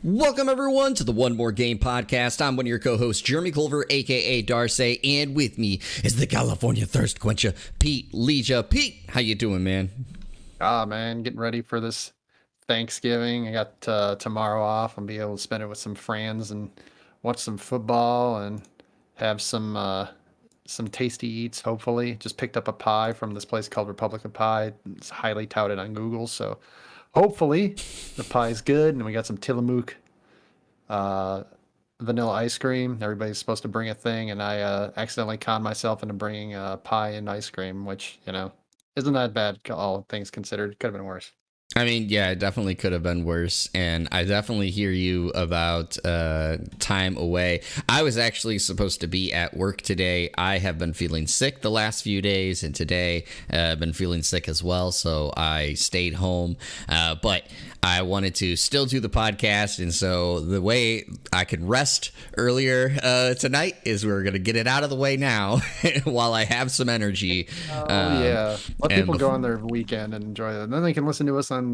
Welcome, everyone, to the One More Game podcast. I'm one of your co-hosts, Jeremy Culver, a.k.a. Darcy, and with me is the California Thirst Quencher, Pete Leisure. Pete, how you doing, man? Man, getting ready for this Thanksgiving. I got tomorrow off. I'll be able to spend it with some friends and watch some football and have some tasty eats, hopefully. Just picked up a pie from this place called Republic of Pie. It's highly touted on Google, so hopefully the pie's good. And we got some Tillamook vanilla ice cream. Everybody's supposed to bring a thing, and I accidentally conned myself into bringing pie and ice cream, which, isn't that bad, all things considered. Could have been worse. I mean, yeah, it definitely could have been worse, and I definitely hear you about time away. I was actually supposed to be at work today. I have been feeling sick the last few days, and today I've been feeling sick as well, so I stayed home. But I wanted to still do the podcast, and so the way I could rest earlier tonight is we're going to get it out of the way now while I have some energy. Yeah. Let people go on their weekend and enjoy it. And then they can listen to us on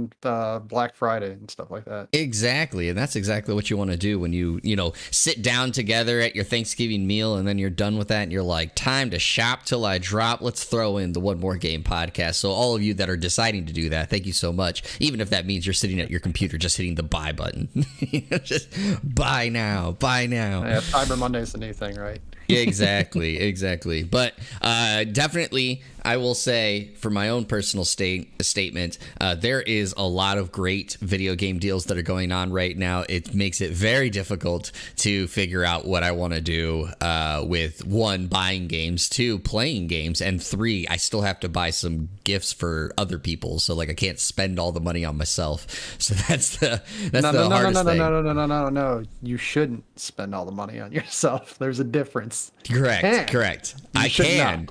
Black Friday and stuff like that. Exactly. And that's exactly what you want to do when you sit down together at your Thanksgiving meal, and then you're done with that and you're like, time to shop till I drop. Let's throw in the One More Game podcast. So all of you that are deciding to do that, thank you so much. Even if that means you're sitting at your computer just hitting the buy button. Just buy now. Yeah, Cyber Monday's the new thing, right? Exactly. But definitely, I will say, for my own personal statement, there is a lot of great video game deals that are going on right now. It makes it very difficult to figure out what I want to do with one, buying games, two, playing games, and three, I still have to buy some gifts for other people. So like I can't spend all the money on myself. So that's the hardest thing. No. You shouldn't spend all the money on yourself. There's a difference. Correct. I can.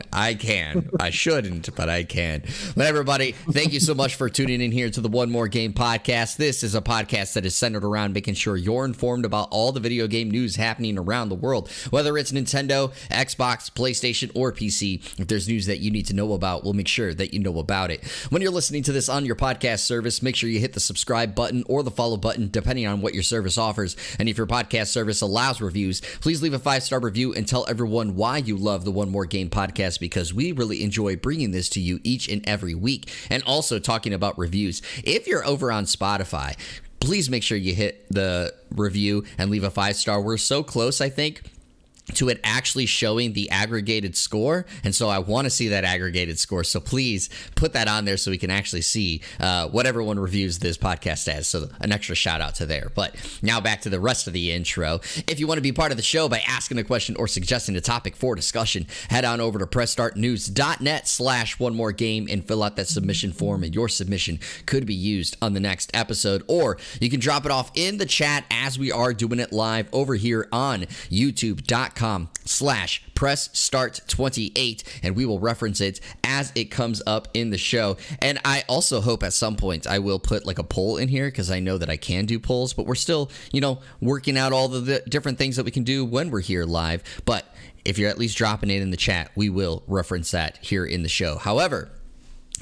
I shouldn't, but I can. But everybody, thank you so much for tuning in here to the One More Game podcast. This is a podcast that is centered around making sure you're informed about all the video game news happening around the world, whether it's Nintendo, Xbox, PlayStation, or PC. If there's news that you need to know about, we'll make sure that you know about it. When you're listening to this on your podcast service, make sure you hit the subscribe button or the follow button, depending on what your service offers. And if your podcast service allows reviews, please leave a 5-star review and tell everyone why you love the One More Game podcast, because we really enjoy bringing this to you each and every week. And also talking about reviews. If you're over on Spotify, please make sure you hit the review and leave a 5-star. We're so close, I think, to it actually showing the aggregated score, and so I want to see that aggregated score, so please put that on there so we can actually see what everyone reviews this podcast as, so an extra shout out to there. But now back to the rest of the intro. If you want to be part of the show by asking a question or suggesting a topic for discussion, head on over to pressstartnews.net/one more game and fill out that submission form, and your submission could be used on the next episode, or you can drop it off in the chat as we are doing it live over here on youtube.com/pressstart28, and we will reference it as it comes up in the show. And I also hope at some point I will put like a poll in here, because I know that I can do polls, but we're still, working out all the different things that we can do when we're here live. But if you're at least dropping it in the chat, we will reference that here in the show. However,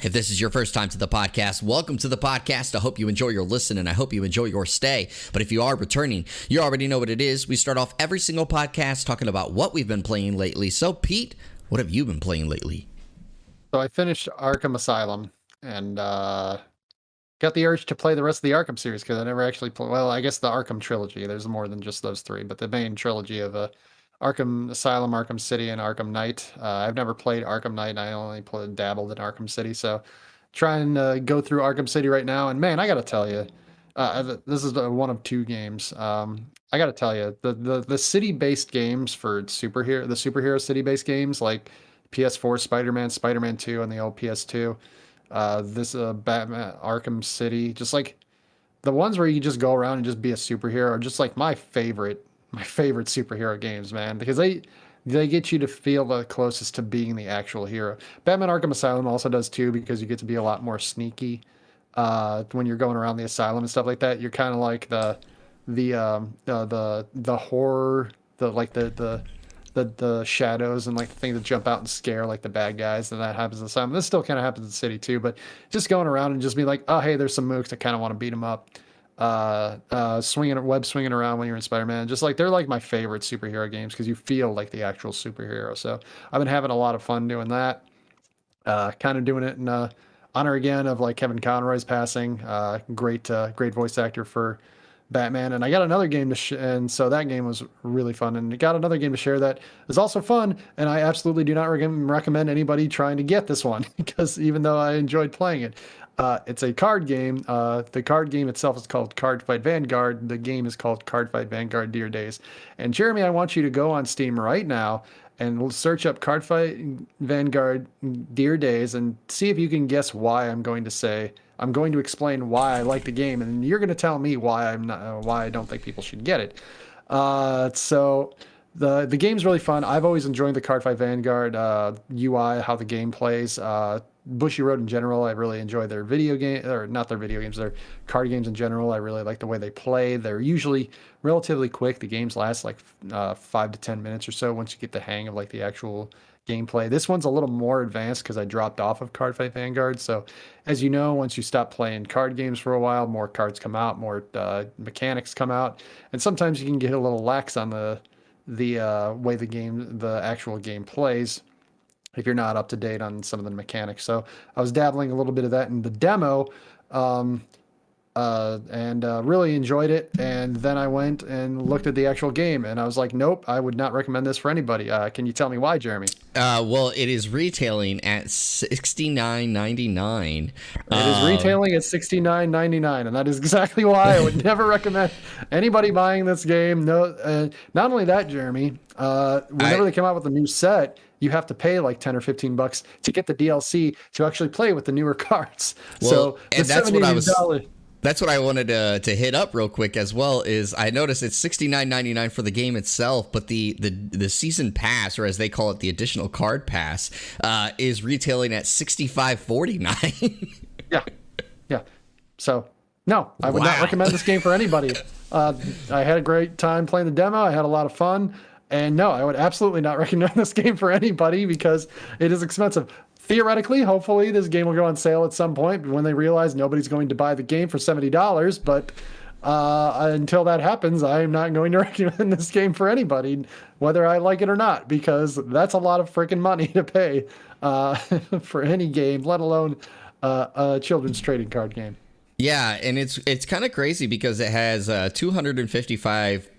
if this is your first time to the podcast, welcome to the podcast. I hope you enjoy your listen, and I hope you enjoy your stay. But if you are returning, you already know what it is. We start off every single podcast talking about what we've been playing lately. So, Pete, what have you been playing lately? So I finished Arkham Asylum and got the urge to play the rest of the Arkham series, because I never actually played. Well, I guess the Arkham trilogy. There's more than just those three, but the main trilogy of Arkham Asylum, Arkham City, and Arkham Knight. I've never played Arkham Knight. I only dabbled in Arkham City. So trying to go through Arkham City right now. And man, I got to tell you, this is one of two games. I got to tell you, the city-based games for the superhero city-based games like PS4 Spider-Man 2, and the old PS2, this Batman Arkham City, just like the ones where you just go around and just be a superhero are just like my favorite superhero games, man, because they get you to feel the closest to being the actual hero. Batman Arkham Asylum also does too, because you get to be a lot more sneaky when you're going around the asylum and stuff like that. You're kind of like the horror, the shadows and like the things that jump out and scare like the bad guys, and that happens in the asylum. This still kind of happens in the city too, but just going around and just be like, oh hey, there's some mooks that kind of want to beat them up. swinging around when you're in Spider-Man. Just like they're like my favorite superhero games because you feel like the actual superhero. So I've been having a lot of fun doing that. Kind of doing it in honor again of like Kevin Conroy's passing. Great voice actor for Batman. And I got another game and so that game was really fun. And I got another game to share that is also fun. And I absolutely do not recommend anybody trying to get this one because even though I enjoyed playing it, it's a card game. The card game itself is called Card Fight Vanguard. The game is called Card Fight Vanguard Dear Days. And Jeremy, I want you to go on Steam right now and we'll search up Card Fight Vanguard Dear Days and see if you can guess why I'm going to explain why I like the game, and you're going to tell me why I don't think people should get it. So the game's really fun. I've always enjoyed the Card Fight Vanguard UI, how the game plays. Bushy Road in general, I really enjoy their video game, or not their video games, their card games in general. I really like the way they play. They're usually relatively quick. The games last like 5 to 10 minutes or so once you get the hang of like the actual gameplay. This one's a little more advanced because I dropped off of Card Fight Vanguard. So as you know, once you stop playing card games for a while, more cards come out, more mechanics come out, and sometimes you can get a little lax on the way the actual game plays if you're not up to date on some of the mechanics. So I was dabbling a little bit of that in the demo, and really enjoyed it. And then I went and looked at the actual game, and I was like, nope, I would not recommend this for anybody. Can you tell me why, Jeremy? Well, it is retailing at $69.99. It is retailing at $69.99, and that is exactly why I would never recommend anybody buying this game. No, not only that, Jeremy, whenever they come out with a new set, you have to pay like 10 or 15 bucks to get the DLC to actually play with the newer cards. Well, so and that's what I wanted to hit up real quick as well. Is I noticed it's $69.99 for the game itself, but the season pass, or as they call it, the additional card pass, is retailing at $65.49. Yeah. So no, I would not recommend this game for anybody. I had a great time playing the demo. I had a lot of fun. And no, I would absolutely not recommend this game for anybody because it is expensive. Theoretically, hopefully, this game will go on sale at some point when they realize nobody's going to buy the game for $70. But until that happens, I am not going to recommend this game for anybody, whether I like it or not, because that's a lot of freaking money to pay for any game, let alone a children's trading card game. Yeah, and it's kind of crazy because it has 255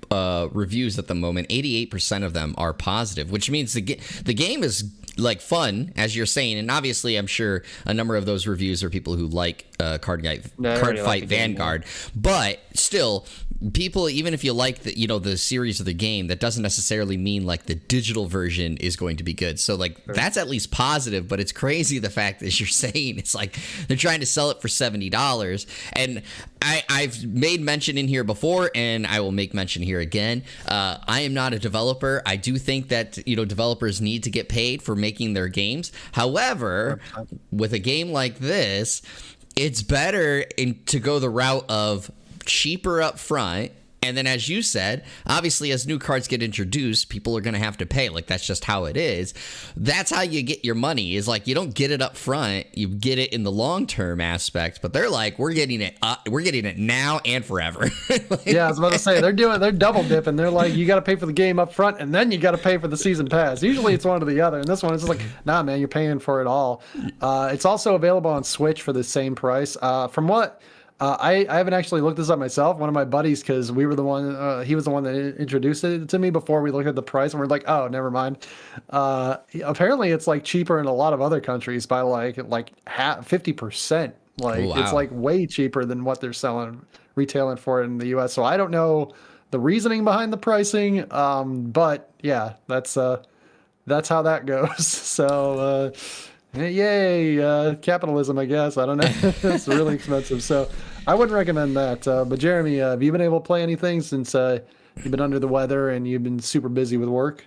reviews at the moment. 88% of them are positive, which means the game is like fun, as you're saying, and obviously I'm sure a number of those reviews are people who like Card Fight Vanguard, but still, people, even if you like the series of the game, that doesn't necessarily mean like the digital version is going to be good. So like that's at least positive, but it's crazy the fact that you're saying it's like they're trying to sell it for $70. And I've made mention in here before, and I will make mention here again. I am not a developer. I do think that developers need to get paid for making their games. However, with a game like this, it's better to go the route of cheaper up front, and then, as you said, obviously as new cards get introduced, people are going to have to pay. Like, that's just how it is. That's how you get your money, is like you don't get it up front, you get it in the long-term aspect. But they're like, we're getting it now and forever. Yeah, I was about to say, they're double dipping. They're like, you got to pay for the game up front, and then you got to pay for the season pass. Usually it's one or the other, and this one is just like, nah, man, you're paying for it all. It's also available on Switch for the same price. From what I haven't actually looked this up myself. One of my buddies, because we were the one, he was the one that introduced it to me before we looked at the price, and we're like, oh, never mind. Apparently, it's like cheaper in a lot of other countries by like 50%. Like, wow. It's like way cheaper than what they're retailing for in the U.S. So I don't know the reasoning behind the pricing, but yeah, that's how that goes. So. Yay, capitalism, I guess. I don't know. It's really expensive. So I wouldn't recommend that. But Jeremy, have you been able to play anything since you've been under the weather and you've been super busy with work?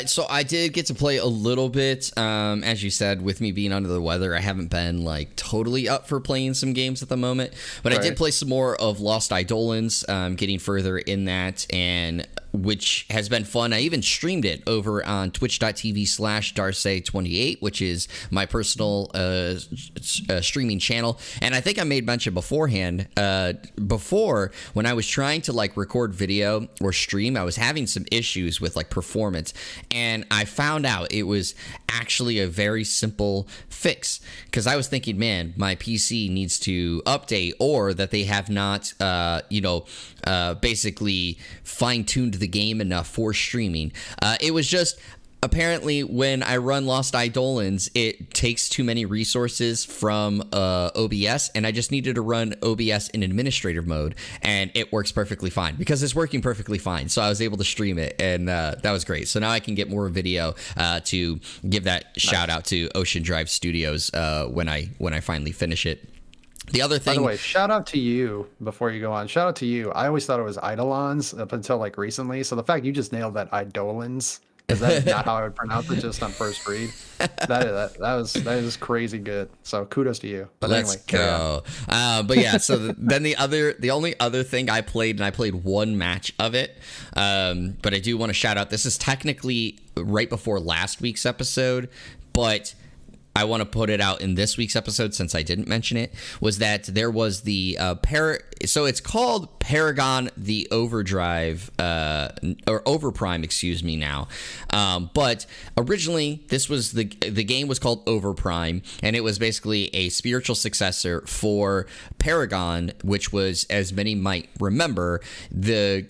So I did get to play a little bit. As you said, with me being under the weather, I haven't been like totally up for playing some games at the moment. But right. I did play some more of Lost Eidolons, getting further in that. And which has been fun. I even streamed it over on twitch.tv/Darce28, which is my personal streaming channel. And I think I made mention beforehand, before when I was trying to like record video or stream, I was having some issues with like performance. And I found out it was actually a very simple fix, because I was thinking, man, my PC needs to update, or that they have not, basically fine-tuned the game enough for streaming. It was just apparently when I run Lost Eidolons, it takes too many resources from OBS, and I just needed to run OBS in administrative mode, and it works perfectly fine because it's working perfectly fine. So I was able to stream it, and that was great. So now I can get more video to give that shout out to Ocean Drive Studios when I finally finish it. The other thing, by the way, shout out to you before you go on. Shout out to you. I always thought it was Eidolons up until like recently. So the fact you just nailed that Eidolons, because that is not how I would pronounce it just on first read. That is crazy good. So kudos to you. But let's go. But yeah, so then the only other thing I played, and I played one match of it, but I do want to shout out. This is technically right before last week's episode, but I want to put it out in this week's episode since I didn't mention it, was that there was the so it's called Paragon the Overdrive, or Overprime, excuse me now. But originally this was the game was called Overprime, and it was basically a spiritual successor for Paragon, which was, as many might remember, the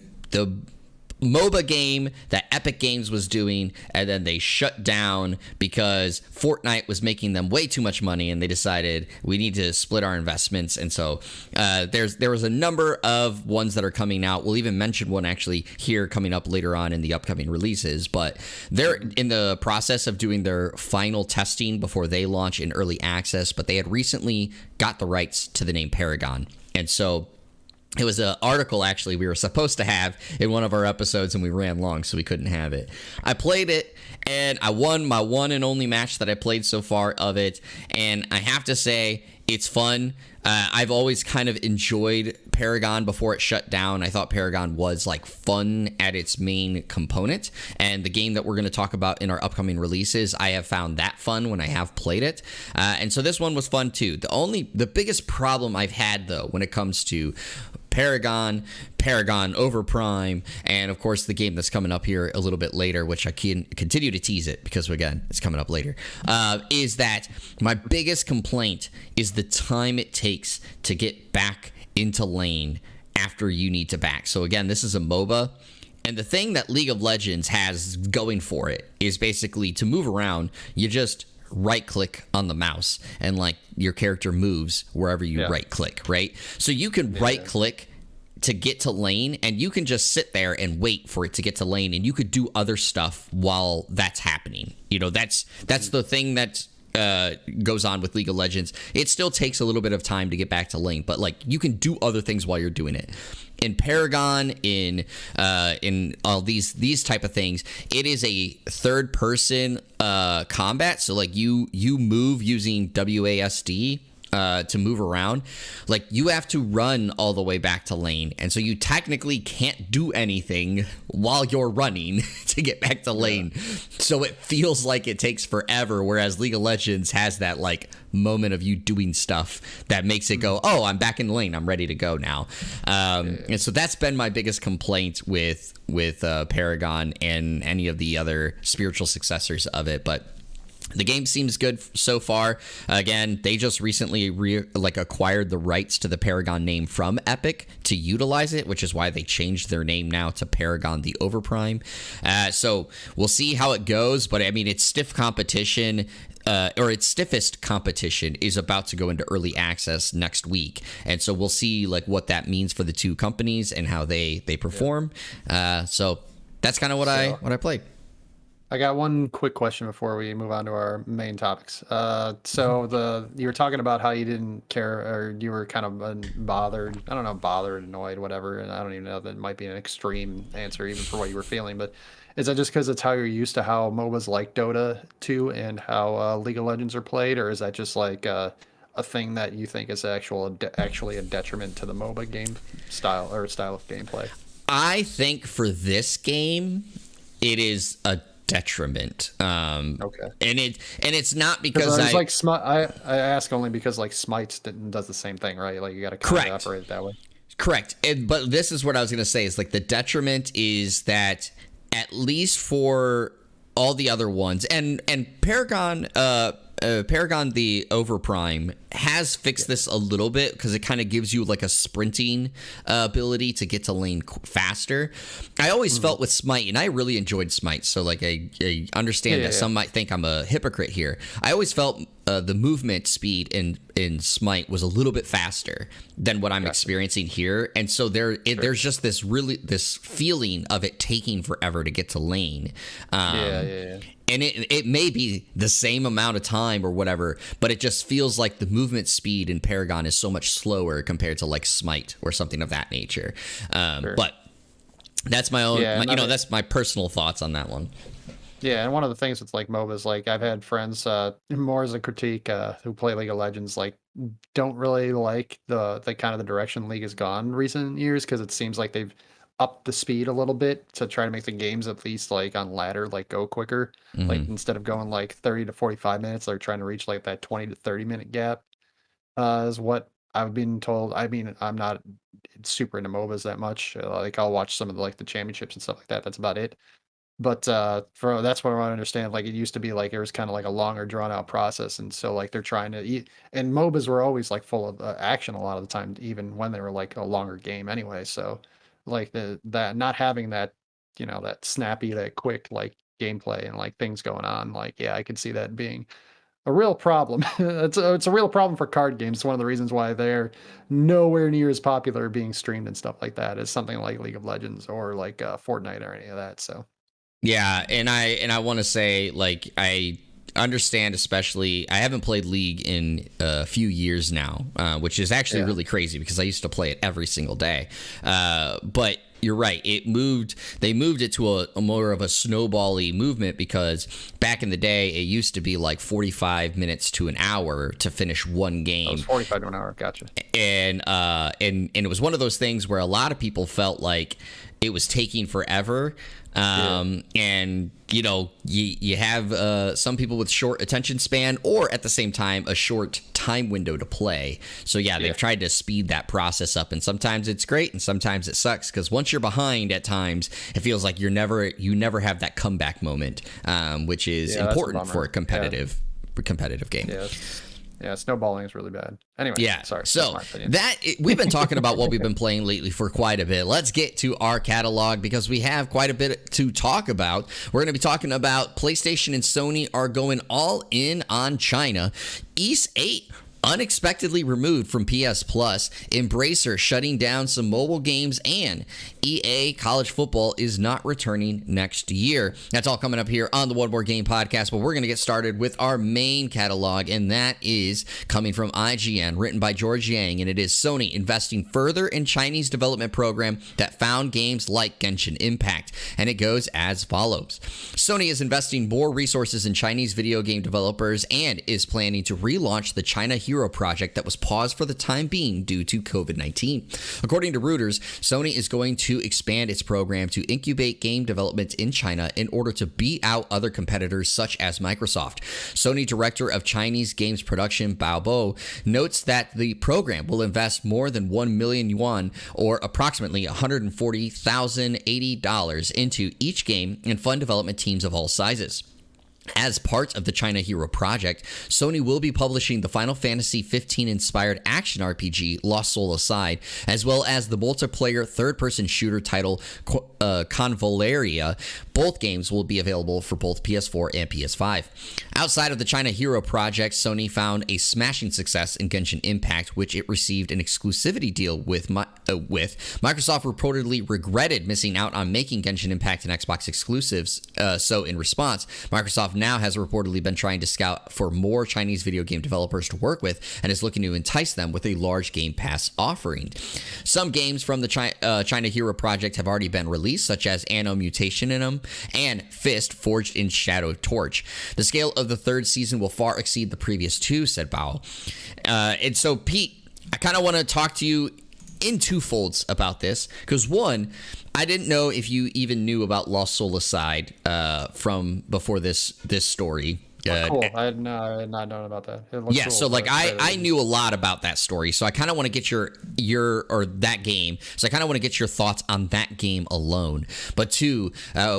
MOBA game that Epic Games was doing, and then they shut down because Fortnite was making them way too much money, and they decided we need to split our investments. And so there was a number of ones that are coming out. We'll even mention one actually here coming up later on in the upcoming releases, but they're in the process of doing their final testing before they launch in early access. But they had recently got the rights to the name Paragon, and so it was an article, actually, we were supposed to have in one of our episodes, and we ran long, so we couldn't have it. I played it, and I won my one and only match that I played so far of it, and I have to say, it's fun. I've always kind of enjoyed Paragon before it shut down. I thought Paragon was like fun at its main component, and the game that we're going to talk about in our upcoming releases, I have found that fun when I have played it. And so this one was fun too. The biggest problem I've had, though, when it comes to Paragon Overprime, and of course the game that's coming up here a little bit later, which I can continue to tease it because, again, it's coming up later, is that my biggest complaint is the time it takes to get back into lane after you need to back. So again, this is a MOBA, and the thing that League of Legends has going for it is basically to move around, you just right click on the mouse, and like your character moves wherever you right click, right? So you can right click to get to lane, and you can just sit there and wait for it to get to lane, and you could do other stuff while that's happening. You know, that's the thing that goes on with League of Legends. It still takes a little bit of time to get back to lane, but like you can do other things while you're doing it. In Paragon, in all these type of things, it is a third person combat. So like you move using WASD to move around. Like you have to run all the way back to lane, and so you technically can't do anything while you're running to get back to lane. So it feels like it takes forever, whereas League of Legends has that like moment of you doing stuff that makes it go, oh, I'm back in the lane, I'm ready to go now. And so that's been my biggest complaint with Paragon and any of the other spiritual successors of it. But the game seems good so far. Again, they just recently acquired the rights to the Paragon name from Epic to utilize it, which is why they changed their name now to Paragon the Overprime. So we'll see how it goes, but I mean, it's stiff competition. Or its stiffest competition is about to go into early access next week, and so we'll see like what that means for the two companies and how they perform. So that's kind of what I played. I got one quick question before we move on to our main topics. So you were talking about how you didn't care, or you were kind of bothered. I don't know, bothered, annoyed, whatever. And I don't even know, that might be an extreme answer even for what you were feeling. But is that just because it's how you're used to how MOBAs like Dota 2 and how League of Legends are played, or is that just like a thing that you think is actually a detriment to the MOBA game style or style of gameplay? I think for this game, it is a detriment. Okay. And it's not because it's like I ask only because like Smite does the same thing, right? Like you got to kind of operate it that way. Correct. But this is what I was going to say is like the detriment is that at least for all the other ones and Paragon the Overprime has fixed this a little bit because it kind of gives you like a sprinting ability to get to lane faster. I always felt with Smite, and I really enjoyed Smite, so like I understand that some might think I'm a hypocrite here. I always felt the movement speed in Smite was a little bit faster than what I'm experiencing here, and so there's just this feeling of it taking forever to get to lane. And it may be the same amount of time or whatever, but it just feels like the movement speed in Paragon is so much slower compared to like Smite or something of that nature. But that's my own, that's my personal thoughts on that one. Yeah, and one of the things with like MOBAs, like I've had friends, more as a critique, who play League of Legends, like don't really like the kind of the direction League has gone in recent years because it seems like they've upped the speed a little bit to try to make the games at least like on ladder like go quicker. Like instead of going like 30 to 45 minutes, they're trying to reach like that 20 to 30-minute gap. Is what I've been told. I mean, I'm not super into MOBAs that much. Like I'll watch some of the championships and stuff like that. That's about it. But that's what I want to understand. Like it used to be like it was kind of like a longer drawn out process, and so like they're trying to eat. And MOBAs were always like full of action a lot of the time, even when they were like a longer game anyway. So like that not having that that snappy, that quick like gameplay and like things going on, like I could see that being a real problem. It's a real problem for card games. It's one of the reasons why they're nowhere near as popular being streamed and stuff like that as something like League of Legends or like Fortnite or any of that. So yeah, and I want to say like I understand, especially I haven't played League in a few years now, which is actually really crazy because I used to play it every single day. But you're right. They moved it to a more of a snowball-y movement because back in the day, it used to be like 45 minutes to an hour to finish one game. It was 45 to an hour. Gotcha. And it was one of those things where a lot of people felt like it was taking forever. And you have some people with short attention span or at the same time a short time window to play. So they've tried to speed that process up, and sometimes it's great and sometimes it sucks because once you're behind at times it feels like you never have that comeback moment, which is important for a competitive game. Yeah, snowballing is really bad. Anyway, sorry. So we've been talking about what we've been playing lately for quite a bit. Let's get to our catalog because we have quite a bit to talk about. We're going to be talking about PlayStation and Sony are going all in on China. Ys 8 unexpectedly removed from PS Plus, Embracer shutting down some mobile games, and EA College Football is not returning next year. That's all coming up here on the One More Game podcast, but we're going to get started with our main catalog, and that is coming from IGN, written by George Yang, and it is Sony investing further in Chinese development program that found games like Genshin Impact, and it goes as follows. Sony is investing more resources in Chinese video game developers and is planning to relaunch the China Hero project that was paused for the time being due to COVID-19. According to Reuters, Sony is going to expand its program to incubate game development in China in order to beat out other competitors such as Microsoft. Sony Director of Chinese Games Production Bao Bo notes that the program will invest more than 1 million yuan or approximately $140,080 into each game and fund development teams of all sizes. As part of the China Hero project, Sony will be publishing the Final Fantasy XV inspired action RPG Lost Soul Aside, as well as the multiplayer third-person shooter title Convalaria. Both games will be available for both PS4 and PS5. Outside of the China Hero project, Sony found a smashing success in Genshin Impact, which it received an exclusivity deal with. Microsoft reportedly regretted missing out on making Genshin Impact an Xbox exclusives. So in response, Microsoft now has reportedly been trying to scout for more Chinese video game developers to work with and is looking to entice them with a large Game Pass offering. Some games from the China Hero project have already been released, such as Anno Mutationum and Fist Forged in Shadow Torch. The scale of the third season will far exceed the previous two, said Bao. And so, Pete, I kind of want to talk to you in two folds about this, because one, I didn't know if you even knew about Lost Soul-Aside from before this story. Cool. I had not known about that. It looks Yeah, cool, so like I knew a lot about that story, so I kind of want to get your or that game. So I kind of want to get your thoughts on that game alone. But two,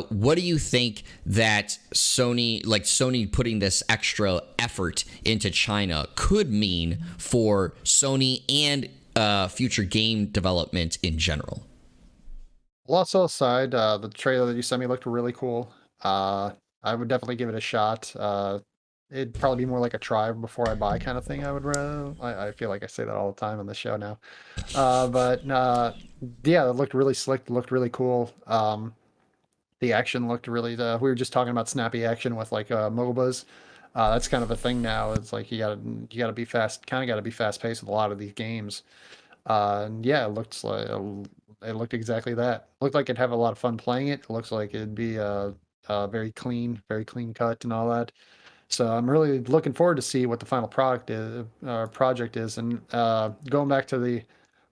what do you think that Sony putting this extra effort into China could mean for Sony and future game development in general? Lost Soul aside, the trailer that you sent me looked really cool. I would definitely give it a shot. It'd probably be more like a try before I buy kind of thing. I feel like I say that all the time on the show now. But yeah, it looked really slick. Looked really cool. The action looked really. We were just talking about snappy action with like MOBAs. That's kind of a thing now. It's like you gotta be fast. Kind of gotta be fast paced with a lot of these games. And yeah, it looked exactly that. Looked like it'd have a lot of fun playing it. It looks like it'd be very clean cut and all that. So I'm really looking forward to see what the final project is. And going back to the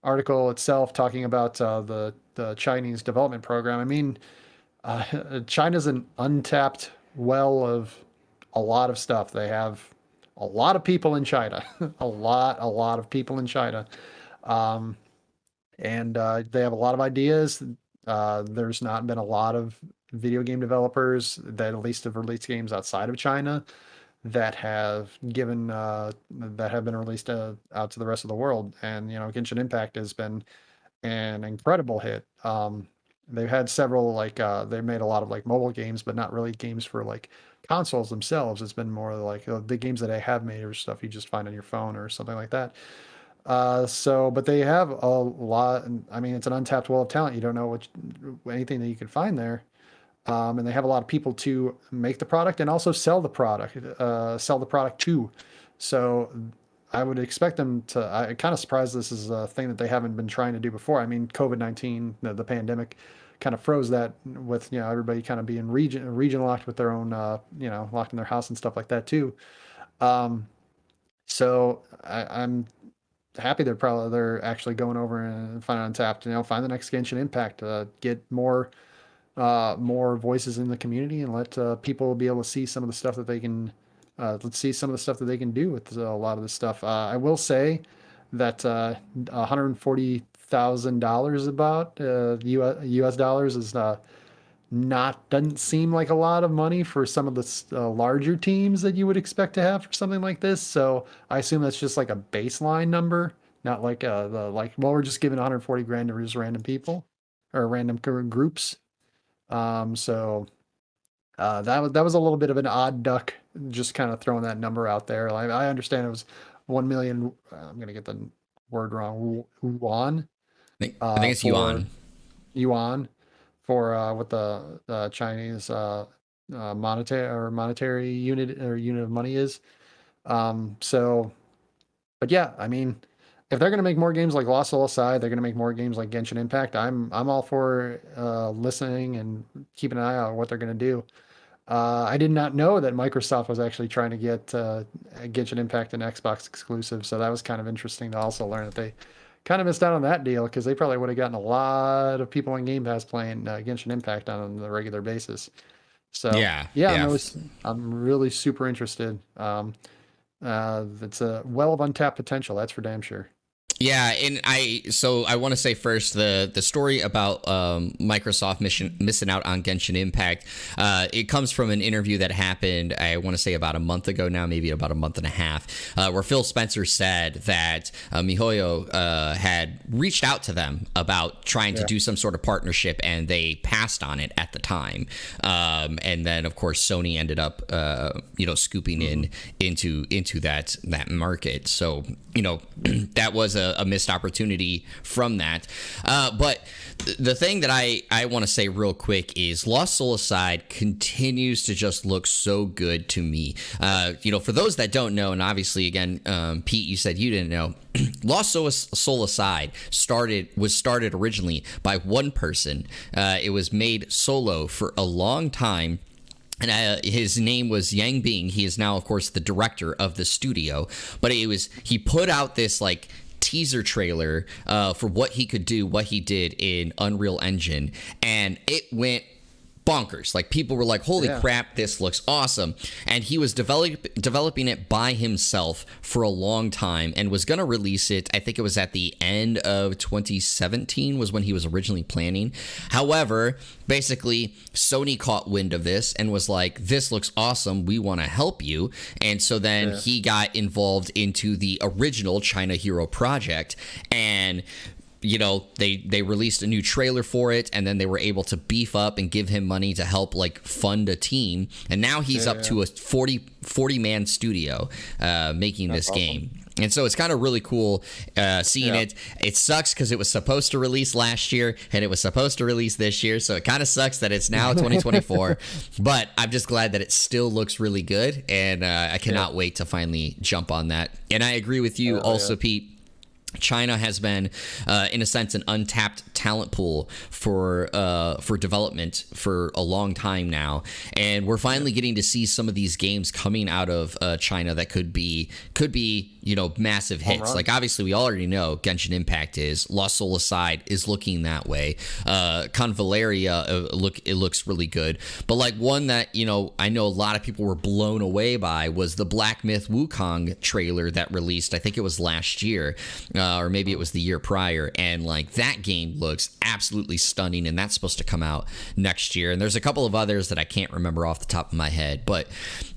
article itself, talking about the Chinese development program. I mean, China's an untapped well of a lot of stuff. They have a lot of people in China, a lot of people in China. Um, and they have a lot of ideas. There's not been a lot of video game developers that at least have released games outside of China that have been released out to the rest of the world. And Genshin Impact has been an incredible hit. They've had several they made a lot of like mobile games, but not really games for like consoles themselves. It's been more like the games that they have made or stuff you just find on your phone or something like that. But they have a lot. I mean, it's an untapped well of talent. You don't know anything that you can find there. And they have a lot of people to make the product and also sell the product to. So I would expect them to. I'm kind of surprised this is a thing that they haven't been trying to do before. I mean, COVID-19, the pandemic, kind of froze that with everybody kind of being region locked with their own locked in their house and stuff like that too. So I'm happy they're actually going over and find Untapped. Find the next Genshin Impact. Get more voices in the community and let people be able to see some of the stuff that they can. Let's see some of the stuff that they can do with a lot of this stuff. I will say that $140,000 about US dollars is doesn't seem like a lot of money for some of the larger teams that you would expect to have for something like this. So I assume that's just like a baseline number, not like we're just giving 140 grand to just random people or random groups. So that was a little bit of an odd duck, just kind of throwing that number out there. I understand it was 1 million. I'm gonna get the word wrong. Yuan. I think it's yuan. Yuan for what the Chinese monetary unit or unit of money is. But yeah, I mean, if they're going to make more games like Lost Soul Aside, they're going to make more games like Genshin Impact. I'm all for listening and keeping an eye out on what they're going to do. I did not know that Microsoft was actually trying to get Genshin Impact an Xbox exclusive, so that was kind of interesting to also learn that they kind of missed out on that deal because they probably would have gotten a lot of people on Game Pass playing Genshin Impact on a regular basis. So yeah. I'm really super interested. It's a well of untapped potential, that's for damn sure. Yeah, and I want to say first the story about Microsoft missing out on Genshin Impact. It comes from an interview that happened, I want to say about a month ago now, maybe about a month and a half, where Phil Spencer said that MiHoYo had reached out to them about trying to do some sort of partnership, and they passed on it at the time. And then of course Sony ended up scooping into that market. So that was a missed opportunity from that. But the thing that I want to say real quick is Lost Soul Aside continues to just look so good to me. For those that don't know, and obviously, again, Pete, you said you didn't know, Lost Soul Aside was started originally by one person. It was made solo for a long time. And his name was Yang Bing. He is now, of course, the director of the studio. But he put out this like teaser trailer for what he could do, what he did in Unreal Engine, and it went bonkers. Like, people were like, holy crap, this looks awesome. And he was developing it by himself for a long time and was going to release it. I think it was at the end of 2017 was when he was originally planning. However, basically, Sony caught wind of this and was like, this looks awesome, we want to help you. And so then he got involved into the original China Hero project, and they released a new trailer for it, and then they were able to beef up and give him money to help like fund a team. And now he's up to a 40 man studio making this game. And so it's kind of really cool seeing it. It sucks because it was supposed to release last year and it was supposed to release this year. So it kind of sucks that it's now 2024. But I'm just glad that it still looks really good. And I cannot wait to finally jump on that. And I agree with you also, Pete. China has been, in a sense, an untapped talent pool for development for a long time now, and we're finally getting to see some of these games coming out of China that could be massive hits. Like, obviously, we already know Genshin Impact is. Lost Soul Aside is looking that way. Covalaria, it looks really good. But like one that I know a lot of people were blown away by was the Black Myth Wukong trailer that released. I think it was last year. Or maybe it was the year prior, and like that game looks absolutely stunning, and that's supposed to come out next year. And there's a couple of others that I can't remember off the top of my head, but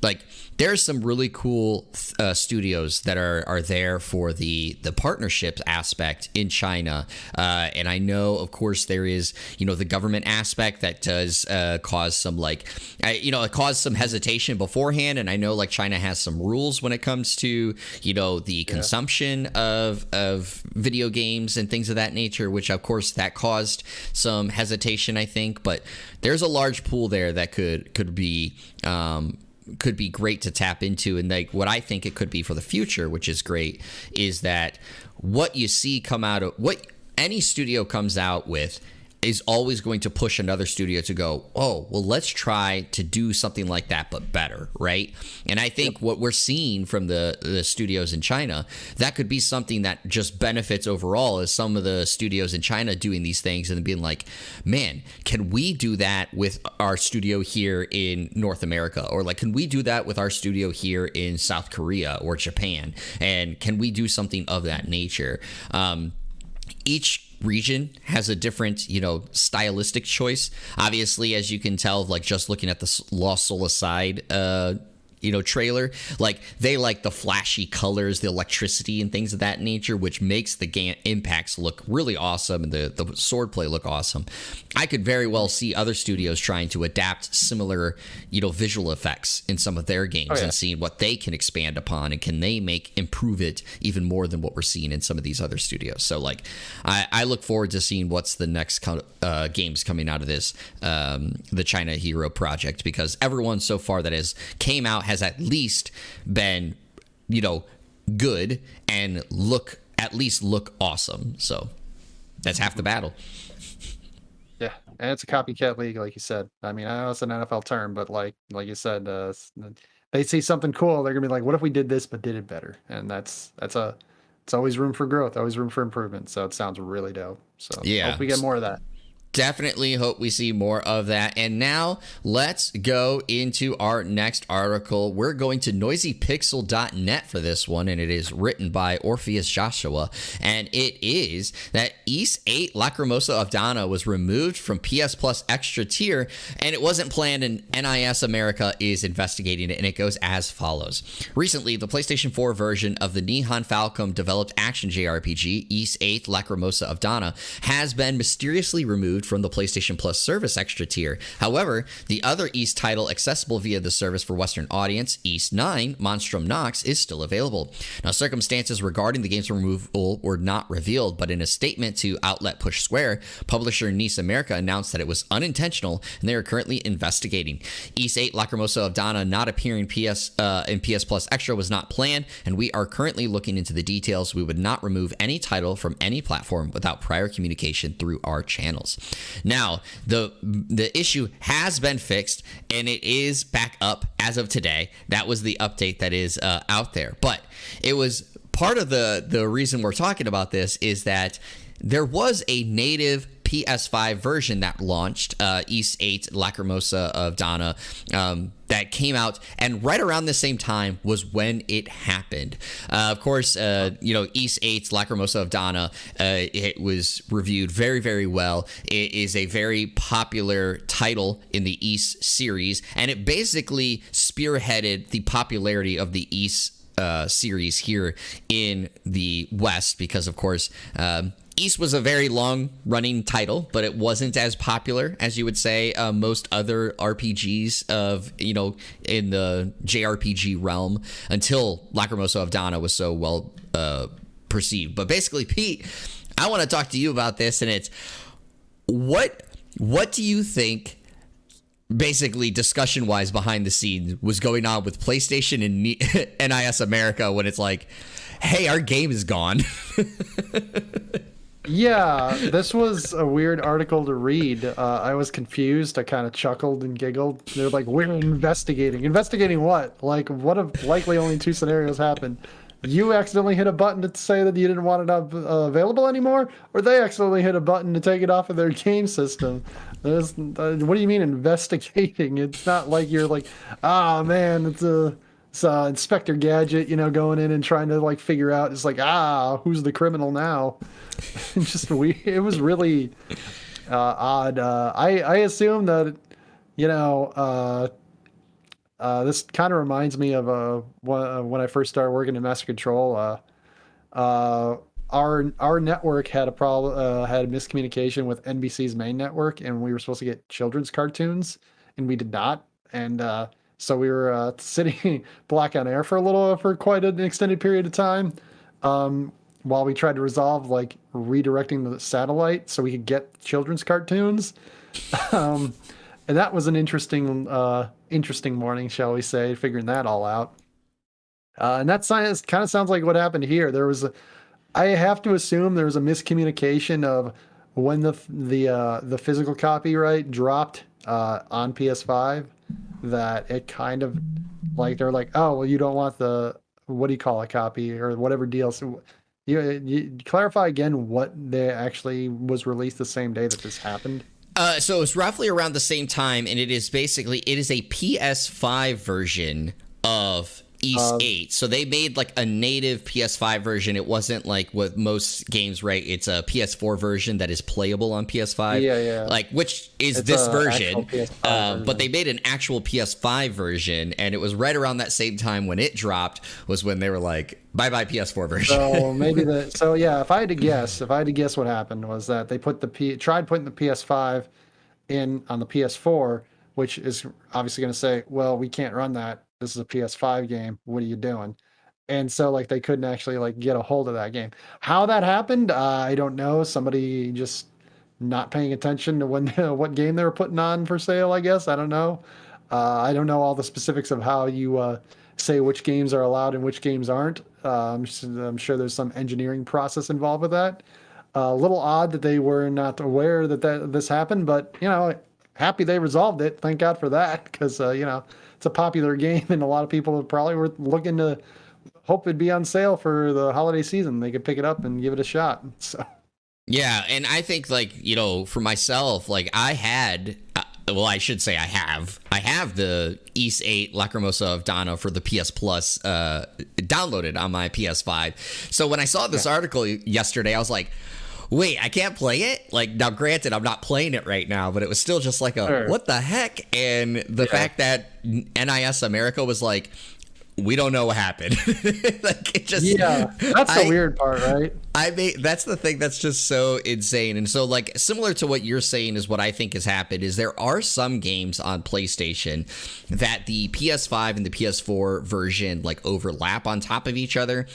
like there's some really cool studios that are there for the partnership aspect in China, and I know, of course, there is the government aspect that does cause some it caused some hesitation beforehand, and I know like China has some rules when it comes to the consumption of video games and things of that nature, which of course that caused some hesitation, I think. But there's a large pool there that could be great to tap into. And like what I think it could be for the future, which is great, is that what you see come out of what any studio comes out with is always going to push another studio to go, oh, well, let's try to do something like that, but better, right? And I think what we're seeing from the studios in China, that could be something that just benefits overall, is some of the studios in China doing these things and being like, man, can we do that with our studio here in North America? Or like, can we do that with our studio here in South Korea or Japan? And can we do something of that nature? Each region has a different, stylistic choice. Obviously, as you can tell, like just looking at the Lost Soul Aside trailer, like they like the flashy colors, the electricity and things of that nature, which makes the game impacts look really awesome and the swordplay look awesome. I could very well see other studios trying to adapt similar visual effects in some of their games and seeing what they can expand upon, and can they improve it even more than what we're seeing in some of these other studios. So like I look forward to seeing what's the next games coming out of this the China Hero project, because everyone so far that has came out has at least been, good and look awesome. So that's half the battle. Yeah, and it's a copycat league, like you said. I mean, I know it's an NFL term, but like you said, they see something cool, they're gonna be like, "What if we did this but did it better?" And it's always room for growth, always room for improvement. So it sounds really dope. So hope we get more of that. Definitely hope we see more of that. And now let's go into our next article. We're going to noisypixel.net for this one, and it is written by Orpheus Joshua. And it is that Ys 8 Lacrimosa of Dana was removed from PS Plus Extra Tier, and it wasn't planned, and NIS America is investigating it, and it goes as follows. Recently, the PlayStation 4 version of the Nihon Falcom developed action JRPG, Ys 8 Lacrimosa of Dana, has been mysteriously removed from the PlayStation Plus Service Extra Tier. However, the other Ys title accessible via the service for Western audience, Ys 9 Monstrum Nox, is still available. Now, circumstances regarding the game's removal were not revealed, but in a statement to outlet Push Square, publisher NIS America announced that it was unintentional, and they are currently investigating. Ys 8 Lacrimosa of Dana not appearing in PS Plus Extra was not planned, and we are currently looking into the details. We would not remove any title from any platform without prior communication through our channels. Now, the issue has been fixed, and it is back up as of today. That was the update that is out there. But it was part of the reason we're talking about this is that there was a native PS5 version that launched, East 8 Lacrimosa of Dana, that came out, and right around the same time was when it happened. Of course, East 8 Lacrimosa of Dana, it was reviewed very, very well. It is a very popular title in the East series, and it basically spearheaded the popularity of the East series here in the West because, of course, East was a very long-running title, but it wasn't as popular as you would say most other RPGs in the JRPG realm until Lacrimosa of Dana was so well perceived. But basically, Pete, I want to talk to you about this, and it's what do you think, basically discussion-wise behind the scenes, was going on with PlayStation and NIS America when it's like, hey, our game is gone? Yeah, this was a weird article to read. I was confused. I kind of chuckled and giggled. They're like, we're investigating. Investigating what? Like, what if likely only 2 scenarios happened? You accidentally hit a button to say that you didn't want it available anymore? Or they accidentally hit a button to take it off of their game system? What do you mean investigating? It's not like you're like, ah, man, it's Inspector Gadget, going in and trying to like figure out. It's like, who's the criminal now? Just weird. It was really odd. I assume that this kind of reminds me of when I first started working in Master Control. Our network had a problem, had miscommunication with NBC's main network, and we were supposed to get children's cartoons, and we did not. And so we were sitting black on air for quite an extended period of time, while we tried to resolve like redirecting the satellite so we could get children's cartoons. And that was an interesting morning, shall we say, figuring that all out. And that science kind of sounds like what happened here. I have to assume there was a miscommunication of when the physical copyright dropped on PS5, that it kind of like they're like, oh well, you don't want the what do you call a copy or whatever deal. So you clarify again what they actually was released the same day that this happened. So it's roughly around the same time, and it is a PS5 version of East 8. So they made like a native PS5 version. It wasn't like what most games, right? It's a PS4 version that is playable on PS5. Yeah. Like, which is It's this a version. actual PS5 But they made an actual PS5 version, and it was right around that same time when it dropped was when they were like, bye-bye PS4 version. So maybe if I had to guess what happened was that they tried putting the PS5 in on the PS4, which is obviously going to say, well, we can't run that. This is a PS5 game. What are you doing? And so like they couldn't actually like get a hold of that game. How that happened, I don't know. Somebody just not paying attention to what game they were putting on for sale, I guess. I don't know. I don't know all the specifics of how you say which games are allowed and which games aren't. I'm sure there's some engineering process involved with that. A little odd that they were not aware that this happened, but happy they resolved it. Thank God for that, because it's a popular game, and a lot of people probably were looking to hope it'd be on sale for the holiday season. They could pick it up and give it a shot. So. Yeah, and I think for myself, like I had, I should say I have the East 8 Lacrimosa of Dana for the PS Plus downloaded on my PS5. So when I saw this article yesterday, I was like, wait, I can't play it? Like, now granted, I'm not playing it right now, but it was still just like what the heck? And the fact that NIS America was like, we don't know what happened. Like, it just, that's the weird part, right? That's the thing that's just so insane. And so, like, similar to what you're saying is what I think has happened is there are some games on PlayStation that the PS5 and the PS4 version like overlap on top of each other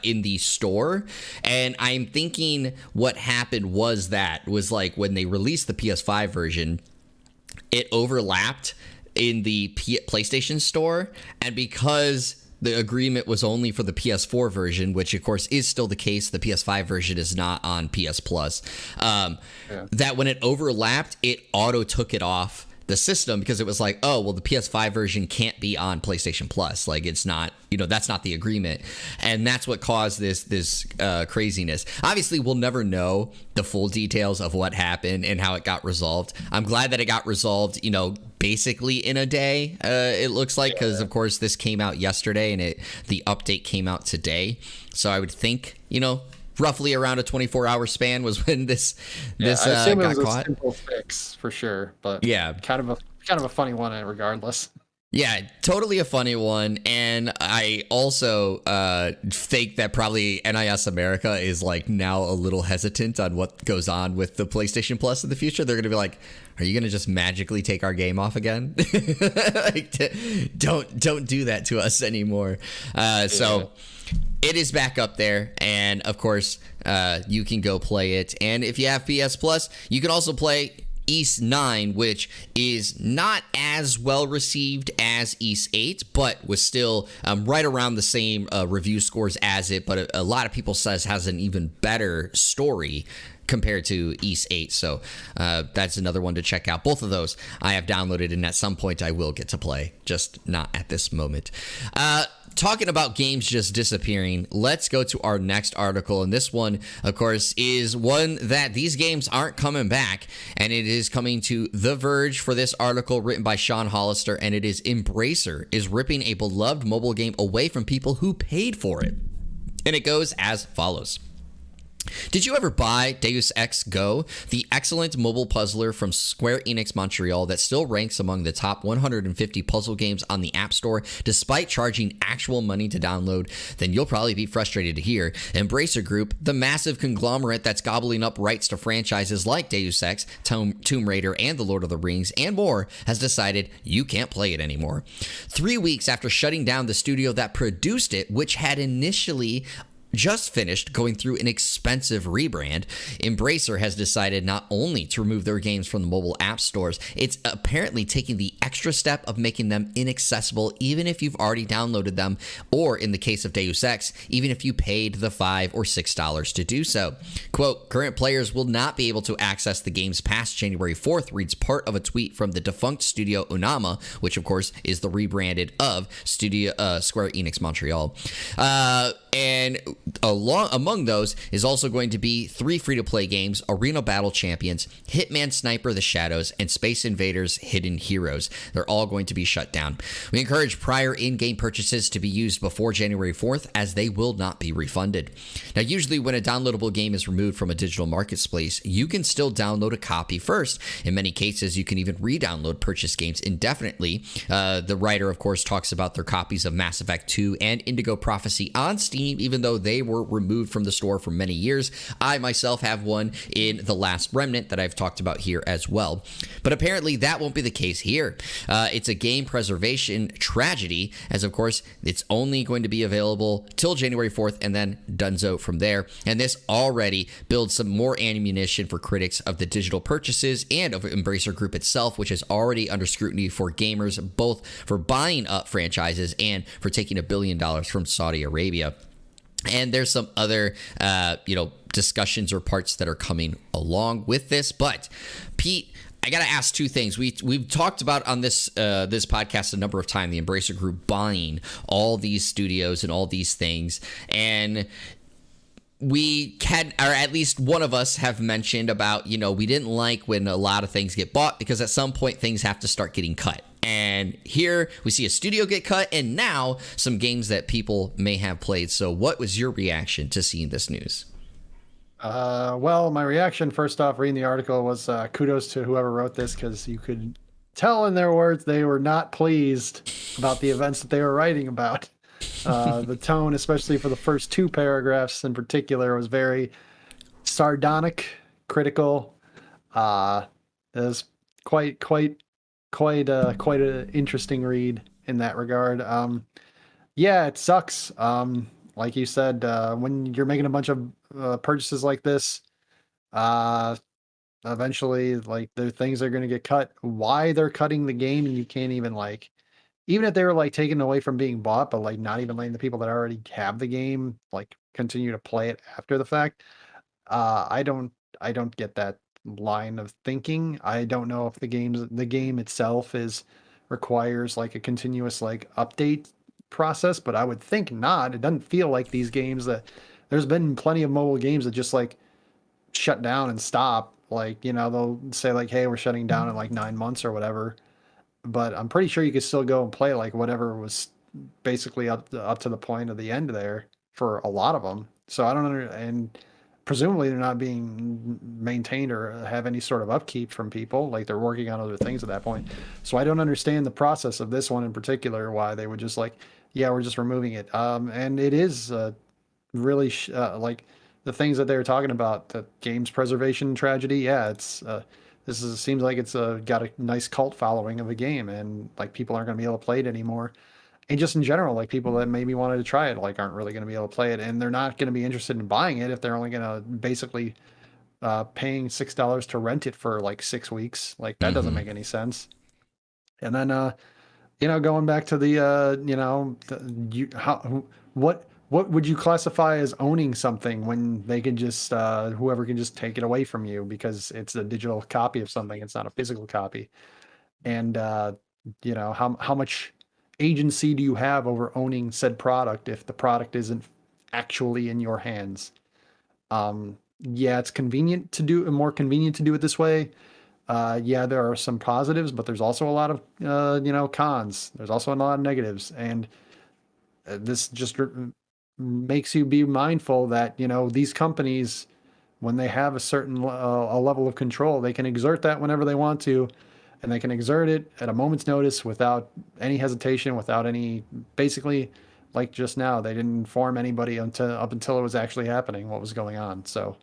in the store. And I'm thinking what happened was like when they released the PS5 version, it overlapped in the PlayStation Store, and because the agreement was only for the PS4 version, which of course is still the case, the PS5 version is not on PS Plus, that when it overlapped, it auto took it off the system because it was like, oh, well, the PS5 version can't be on PlayStation Plus. Like, it's not, that's not the agreement. And that's what caused this craziness. Obviously, we'll never know the full details of what happened and how it got resolved. I'm glad that it got resolved, basically in a day, it looks like, because, of course, this came out yesterday and the update came out today. So I would think, roughly around a 24-hour span was when this I assume got it was caught. A simple fix for sure, but yeah, kind of a funny one regardless. Yeah, totally a funny one. And I also think that probably NIS America is like now a little hesitant on what goes on with the PlayStation Plus in the future. They're going to be like, are you going to just magically take our game off again? Like, don't do that to us anymore. So it is back up there. And of course, you can go play it. And if you have PS Plus, you can also play Ys 9, which is not as well received as Ys 8, but was still right around the same review scores as it. But a lot of people says has an even better story compared to Ys 8. So that's another one to check out. Both of those I have downloaded, and at some point I will get to play, just not at this moment. Talking about games just disappearing, let's go to our next article. And this one, of course, is one that these games aren't coming back. And it is coming to The Verge for this article written by Sean Hollister. And it is Embracer is ripping a beloved mobile game away from people who paid for it. And it goes as follows. Did you ever buy Deus Ex Go, the excellent mobile puzzler from Square Enix Montreal that still ranks among the top 150 puzzle games on the App Store despite charging actual money to download? Then you'll probably be frustrated to hear Embracer Group, the massive conglomerate that's gobbling up rights to franchises like Deus Ex, Tomb Raider, and The Lord of the Rings, and more, has decided you can't play it anymore. 3 weeks after shutting down the studio that produced it, which had initially just finished going through an expensive rebrand, Embracer has decided not only to remove their games from the mobile app stores, it's apparently taking the extra step of making them inaccessible even if you've already downloaded them, or in the case of Deus Ex, even if you paid the $5 or $6 to do so. Quote, current players will not be able to access the games past January 4th, reads part of a tweet from the defunct studio Onama, which of course is the rebranded of Square Enix Montreal. And among those is also going to be 3 free-to-play games, Arena Battle Champions, Hitman Sniper The Shadows, and Space Invaders Hidden Heroes. They're all going to be shut down. We encourage prior in-game purchases to be used before January 4th, as they will not be refunded. Now, usually when a downloadable game is removed from a digital marketplace, you can still download a copy first. In many cases, you can even re-download purchased games indefinitely. The writer, of course, talks about their copies of Mass Effect 2 and Indigo Prophecy on Steam, even though they were removed from the store for many years. I myself have one in The Last Remnant that I've talked about here as well. But apparently that won't be the case here. It's a game preservation tragedy, as of course it's only going to be available till January 4th and then donezo from there. And this already builds some more ammunition for critics of the digital purchases and of Embracer Group itself, which is already under scrutiny for gamers, both for buying up franchises and for taking $1 billion from Saudi Arabia. And there's some other, discussions or parts that are coming along with this. But Pete, I got to ask 2 things. We've talked about on this podcast a number of times, the Embracer Group buying all these studios and all these things. And we can, or at least one of us have mentioned about, we didn't like when a lot of things get bought because at some point things have to start getting cut. And here we see a studio get cut, and now some games that people may have played. So what was your reaction to seeing this news? Well, my reaction, first off, reading the article, was kudos to whoever wrote this, because you could tell in their words they were not pleased about the events that they were writing about. The tone, especially for the first 2 paragraphs in particular, was very sardonic, critical. It was quite an interesting read in that regard. Yeah, it sucks. Like you said, when you're making a bunch of purchases like this, eventually, like, the things are going to get cut. Why they're cutting the game, and you can't even, like, even if they were like taken away from being bought, but like not even letting the people that already have the game like continue to play it after the fact. I don't get that line of thinking. I don't know if the game itself requires like a continuous like update process, but I would think not. It doesn't feel like these games that there's been plenty of mobile games that just like shut down and stop. Like, they'll say like, hey, we're shutting down in like 9 months or whatever. But I'm pretty sure you could still go and play like whatever was basically up to the point of the end there for a lot of them. So I don't and presumably they're not being maintained or have any sort of upkeep from people. Like they're working on other things at that point. So I don't understand the process of this one in particular, why they would just like, yeah, we're just removing it. And it is really like the things that they were talking about, the games preservation tragedy. Yeah, seems like it's got a nice cult following of a game, and like people aren't going to be able to play it anymore. And just in general, like people that maybe wanted to try it, like aren't really going to be able to play it, and they're not going to be interested in buying it if they're only going to basically paying $6 to rent it for like 6 weeks. Like that doesn't make any sense. And then going back to the what would you classify as owning something when they can just whoever can just take it away from you because it's a digital copy of something, it's not a physical copy. And how much agency do you have over owning said product if the product isn't actually in your hands? Yeah, it's more convenient to do it this way. Yeah, there are some positives, but there's also a lot of cons. There's also a lot of negatives, and this just makes you be mindful that these companies, when they have a certain a level of control, they can exert that whenever they want to, and they can exert it at a moment's notice without any hesitation, without any, basically, like just now, they didn't inform anybody up until it was actually happening, what was going on. So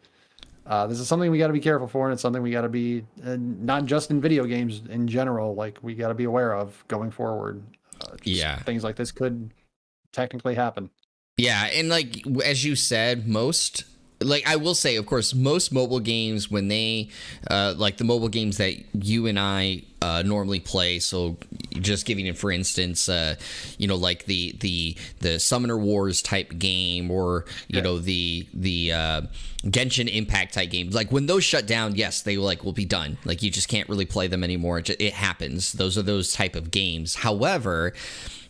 this is something we got to be careful for, and it's something we got to be not just in video games in general, like we got to be aware of going forward. Things like this could technically happen. Yeah, and like as you said, I will say, of course, most mobile games, when they like the mobile games that you and I normally play. So just giving it, for instance, like the Summoner Wars type game, or the Genshin Impact type games. Like when those shut down, yes, they will be done. Like you just can't really play them anymore. It happens. Those are those type of games. However,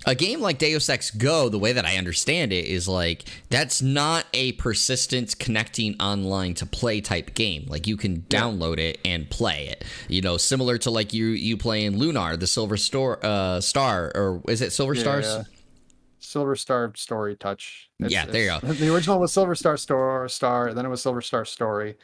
a game like Deus Ex Go, the way that I understand it, is like that's not a persistent connecting online to play type game. Like you can download it and play it. Similar to like you playing Lunar, the Silver Star, or is it Silver Stars? Yeah. Silver Star Story Touch. There you go. The original was Silver Star Star, then it was Silver Star Story.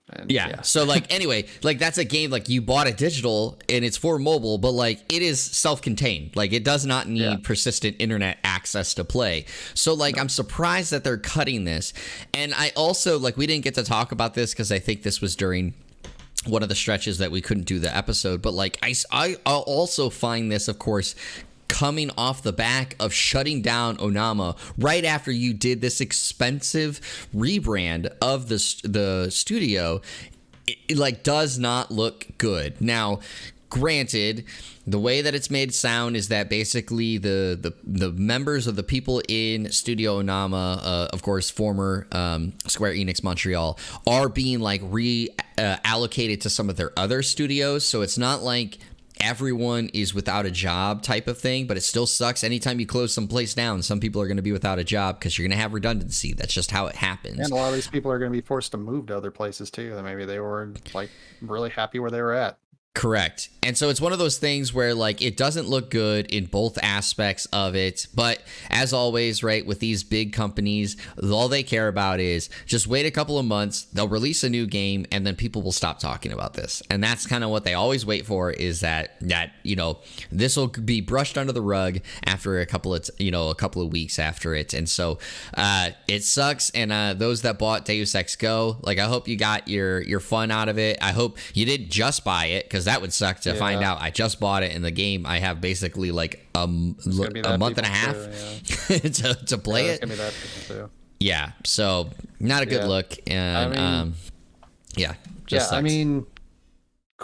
And, So like anyway, like that's a game like you bought it digital and it's for mobile, but like it is self-contained. Like it does not need persistent internet access to play. So like I'm surprised that they're cutting this. And I also like we didn't get to talk about this because I think this was during one of the stretches that we couldn't do the episode. But like I'll also find this, of course, coming off the back of shutting down Onama right after you did this expensive rebrand of the studio, it like does not look good. Now, granted, the way that it's made sound is that basically the members of the people in Studio Onama, of course, former Square Enix Montreal, are being like allocated to some of their other studios. So it's not like everyone is without a job type of thing, but it still sucks. Anytime you close some place down, some people are going to be without a job because you're going to have redundancy. That's just how it happens. And a lot of these people are going to be forced to move to other places too. That maybe they were like really happy where they were at. Correct. And so it's one of those things where like it doesn't look good in both aspects of it. But as always, right, with these big companies, all they care about is just wait a couple of months, they'll release a new game, and then people will stop talking about this. And that's kind of what they always wait for, is that this will be brushed under the rug after a couple of weeks after it. And so it sucks. And those that bought Deus Ex Go, like I hope you got your fun out of it. I hope you didn't just buy it, because that would suck to find out I just bought it in the game. I have basically like a month and a half to play it. Gonna be that too. Yeah, so not a good look. And just sucks. I mean,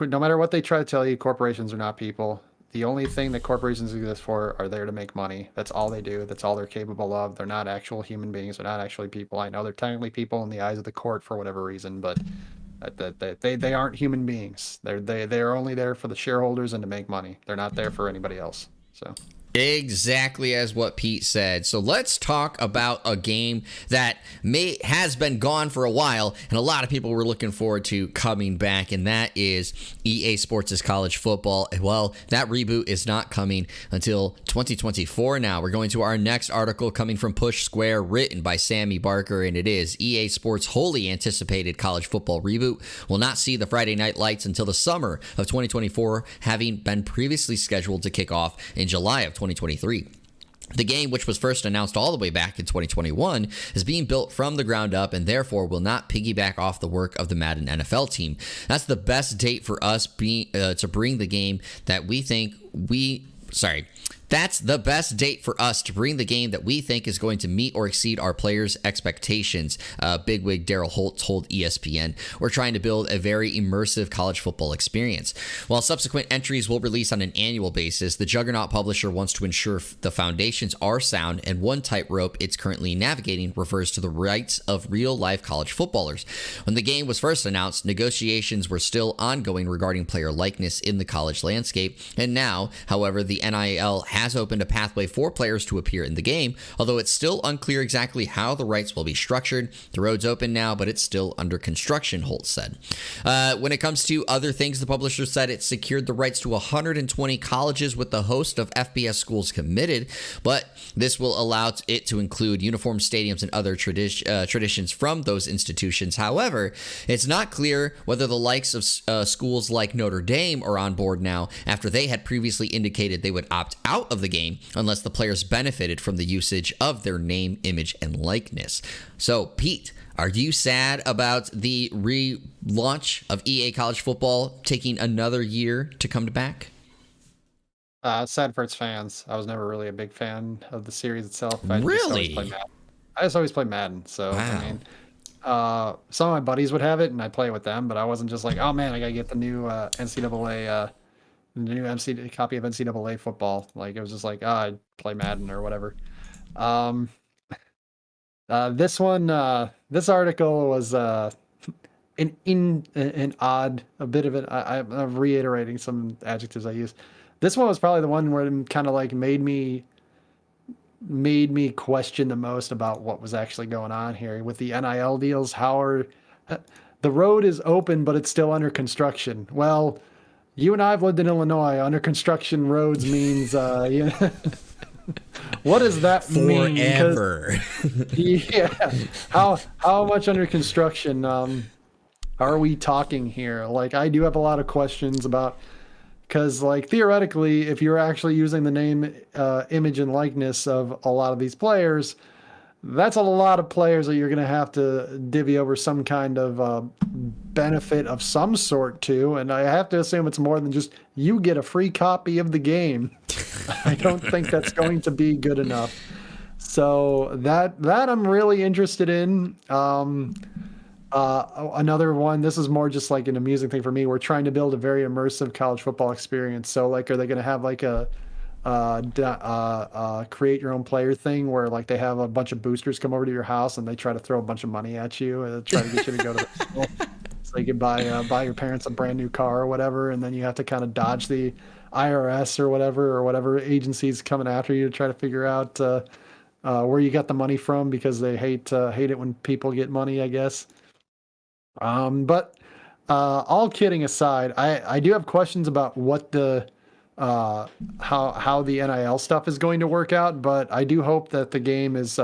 no matter what they try to tell you, corporations are not people. The only thing that corporations exist for are there to make money. That's all they do. That's all they're capable of. They're not actual human beings. They're not actually people. I know they're technically people in the eyes of the court for whatever reason, but That they aren't human beings. They're only there for the shareholders and to make money. They're not there for anybody else. So. Exactly as what Pete said. So let's talk about a game that has been gone for a while, and a lot of people were looking forward to coming back, and that is EA Sports' college football. Well, that reboot is not coming until 2024 now. We're going to our next article coming from Push Square, written by Sammy Barker, and it is EA Sports' wholly anticipated college football reboot will not see the Friday night lights until the summer of 2024, having been previously scheduled to kick off in July of 2023. The game, which was first announced all the way back in 2021, is being built from the ground up and therefore will not piggyback off the work of the Madden NFL team. That's the best date for us to bring the game that we think That's the best date for us to bring the game that we think is going to meet or exceed our players' expectations, bigwig Daryl Holt told ESPN. We're trying to build a very immersive college football experience. While subsequent entries will release on an annual basis, the Juggernaut publisher wants to ensure the foundations are sound, and one tightrope it's currently navigating refers to the rights of real-life college footballers. When the game was first announced, negotiations were still ongoing regarding player likeness in the college landscape, and now, however, the NIL has opened a pathway for players to appear in the game, although it's still unclear exactly how the rights will be structured. The road's open now, but it's still under construction, Holt said. When it comes to other things, the publisher said it secured the rights to 120 colleges with the host of FBS schools committed, but this will allow it to include uniform stadiums and other traditions from those institutions. However, it's not clear whether the likes of schools like Notre Dame are on board now, after they had previously indicated they would opt out of the game unless the players benefited from the usage of their name, image, and likeness. So, Pete, are you sad about the relaunch of EA College Football taking another year to come back? Sad for its fans. I was never really a big fan of the series itself. Really? I just always play Madden. So, wow. I mean, some of my buddies would have it, and I'd play with them, but I wasn't just like, oh man, I gotta get the new NCAA, the new copy of NCAA football. Like, it was just like, I'd play Madden or whatever. This article was an odd, a bit of it. I'm reiterating some adjectives I used. This one was probably the one where it kind of like made me question the most about what was actually going on here with the NIL deals. The road is open, but it's still under construction. Well, you and I have lived in Illinois. Under construction roads means, what does that mean? Forever. Yeah. How much under construction are we talking here? Like, I do have a lot of questions about, because, like, theoretically, if you're actually using the name, image, and likeness of a lot of these players, that's a lot of players that you're going to have to divvy over some kind of benefit of some sort to. And I have to assume it's more than just you get a free copy of the game. I don't think that's going to be good enough. So that I'm really interested in. Another one, this is more just like an amusing thing for me. We're trying to build a very immersive college football experience. So, like, are they going to have like a create your own player thing where, like, they have a bunch of boosters come over to your house and they try to throw a bunch of money at you and try to get you to go to the school so you can buy your parents a brand new car or whatever, and then you have to kind of dodge the IRS or whatever agencies coming after you to try to figure out where you got the money from, because they hate it when people get money, I guess. But all kidding aside, I do have questions about what the how the NIL stuff is going to work out, but I do hope that the game is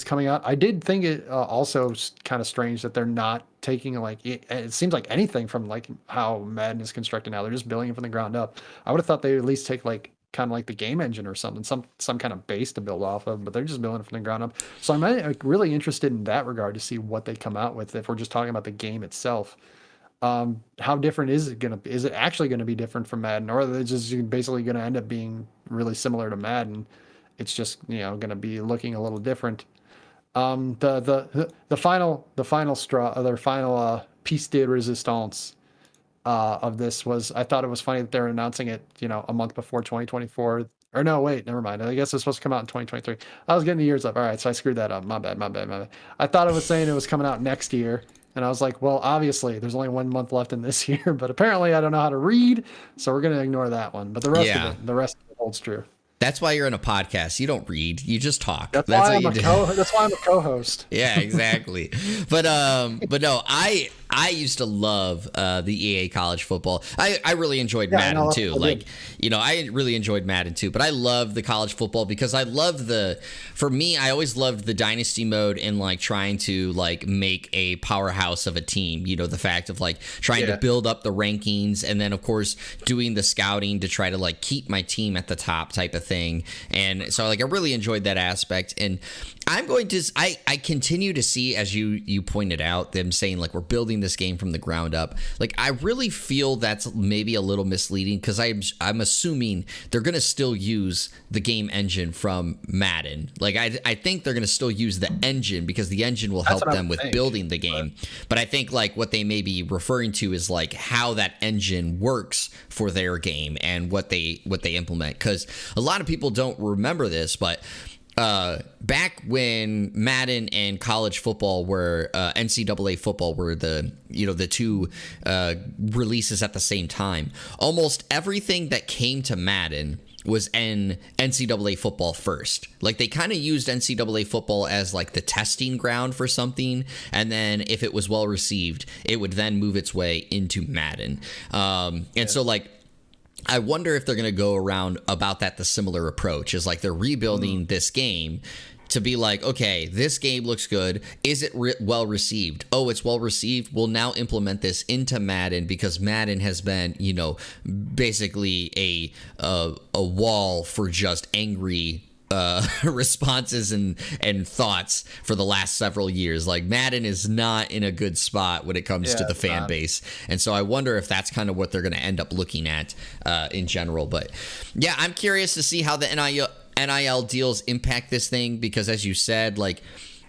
coming out. I did think it also kind of strange that they're not taking, like, it seems like anything from, like, how Madden is constructed now. They're just building it from the ground up. I would have thought they would at least take, like, kind of like the game engine or something, some kind of base to build off of, but they're just building it from the ground up. So I'm really interested in that regard to see what they come out with, if we're just talking about the game itself. How different is it going to be? Is it actually going to be different from Madden, or are they just basically going to end up being really similar to Madden? It's just, going to be looking a little different. The final straw, their final piece de resistance of this was, I thought it was funny that they're announcing it, a month before 2024. Or no, wait, never mind. I guess it's supposed to come out in 2023. I was getting the years up. All right, so I screwed that up. My bad, my bad, my bad. I thought it was saying it was coming out next year, and I was like, well, obviously, there's only 1 month left in this year, but apparently I don't know how to read, so we're gonna ignore that one. But Yeah. the rest of it holds true. That's why you're in a podcast. You don't read. You just talk. That's That's why what I'm you a do. that's why I'm a co-host. Yeah, exactly. But no, I used to love the EA college football. I really enjoyed Madden too. Like, you know, I really enjoyed Madden too, but I love the college football because I love for me, I always loved the dynasty mode and like trying to like make a powerhouse of a team, you know, the fact of like trying to build up the rankings and then of course doing the scouting to try to like keep my team at the top type of thing. And so like I really enjoyed that aspect. And I'm going to I continue to see, as you pointed out, them saying like we're building this game from the ground up. Like I really feel that's maybe a little misleading because I'm assuming they're going to still use the game engine from Madden. Like I think they're going to still use the engine because the engine will help them with building the game. But I think like what they may be referring to is like how that engine works for their game and what they implement, because a lot of people don't remember this, but back when Madden and college football were NCAA football were the two releases at the same time, almost everything that came to Madden was in NCAA football first. Like they kind of used NCAA football as like the testing ground for something, and then if it was well received, it would then move its way into Madden. So like I wonder if they're going to go around about that the similar approach is like they're rebuilding this game to be like, okay, this game looks good. Is it well received? Oh, it's well received. We'll now implement this into Madden because Madden has been, you know, basically a wall for just angry responses and thoughts for the last several years. Like Madden is not in a good spot when it comes to the fan base, and so I wonder if that's kind of what they're going to end up looking at in general. But yeah, I'm curious to see how the NIL deals impact this thing because, as you said, like,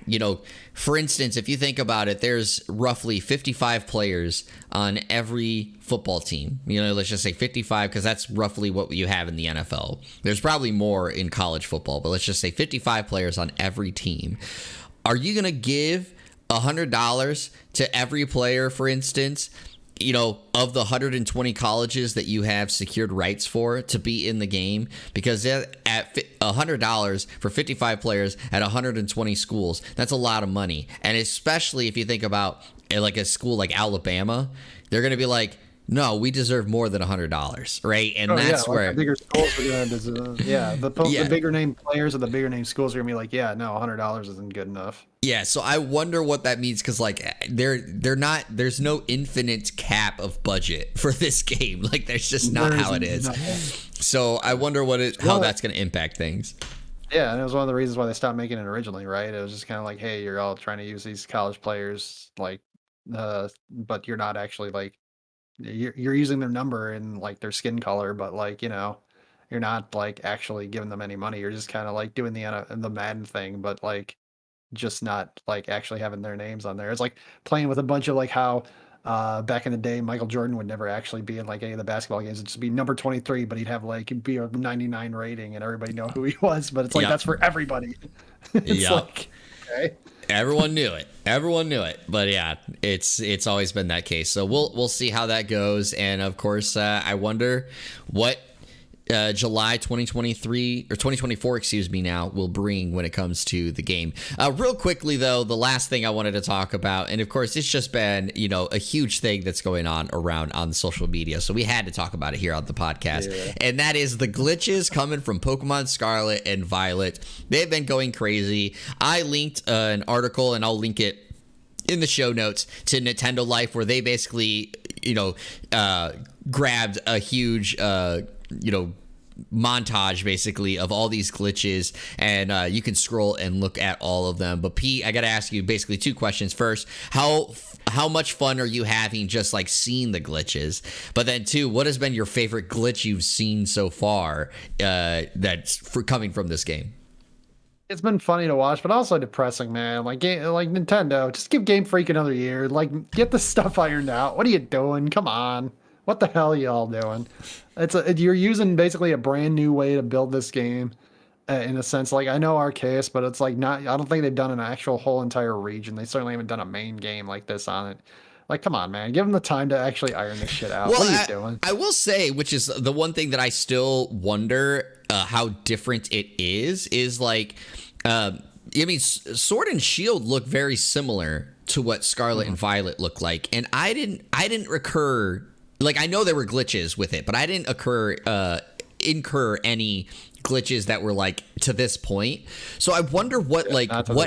you know, for instance, if you think about it, there's roughly 55 players on every football team. You know, let's just say 55 because that's roughly what you have in the NFL. There's probably more in college football, but let's just say 55 players on every team. Are you going to give $100 to every player, for instance, you know, of the 120 colleges that you have secured rights for to be in the game? Because at $100 for 55 players at 120 schools, that's a lot of money. And especially if you think about like a school like Alabama, they're going to be like, no, we deserve more than $100, right? And that's where the bigger schools are going to deserve. The bigger name players or the bigger name schools are going to be like, yeah, no, $100 isn't good enough. Yeah, so I wonder what that means because like there's no infinite cap of budget for this game. Like there's just not how it is. So I wonder how that's going to impact things. Yeah, and it was one of the reasons why they stopped making it originally, right? It was just kind of like, hey, you're all trying to use these college players, like, but you're not actually like you're using their number and like their skin color, but like, you know, you're not like actually giving them any money. You're just kind of like doing the Madden thing, but like just not like actually having their names on there. It's like playing with a bunch of like how back in the day Michael Jordan would never actually be in like any of the basketball games. It'd just be number 23, but he'd have like be a 99 rating and everybody know who he was. But it's like that's for everybody. It's like, okay. Everyone knew it. But yeah, it's always been that case. So we'll see how that goes. And of course, I wonder what July 2023 or 2024, excuse me, now will bring when it comes to the game. Real quickly though, the last thing I wanted to talk about, and of course it's just been, you know, a huge thing that's going on around on social media, so we had to talk about it here on the podcast, and that is the glitches coming from Pokemon Scarlet and Violet. They've been going crazy. I linked an article, and I'll link it in the show notes, to Nintendo Life, where they basically, you know, grabbed a huge montage basically of all these glitches, and you can scroll and look at all of them. But Pete, I gotta ask you basically two questions. First, how much fun are you having just like seeing the glitches? But then two, what has been your favorite glitch you've seen so far that's coming from this game? It's been funny to watch, but also depressing, man. Like Nintendo, just give Game Freak another year. Like, get the stuff ironed out. What are you doing? Come on. what the hell are y'all doing? You're using basically a brand new way to build this game. In a sense, like I know Arceus, but it's like not. I don't think they've done an actual whole entire region. They certainly haven't done a main game like this on it. Like, come on, man, give them the time to actually iron this shit out. Well, what are you doing? I will say, which is the one thing that I still wonder how different it is like. I mean, Sword and Shield look very similar to what Scarlet and Violet look like, and I didn't recur. Like, I know there were glitches with it, but I didn't incur any glitches that were like to this point. So I wonder what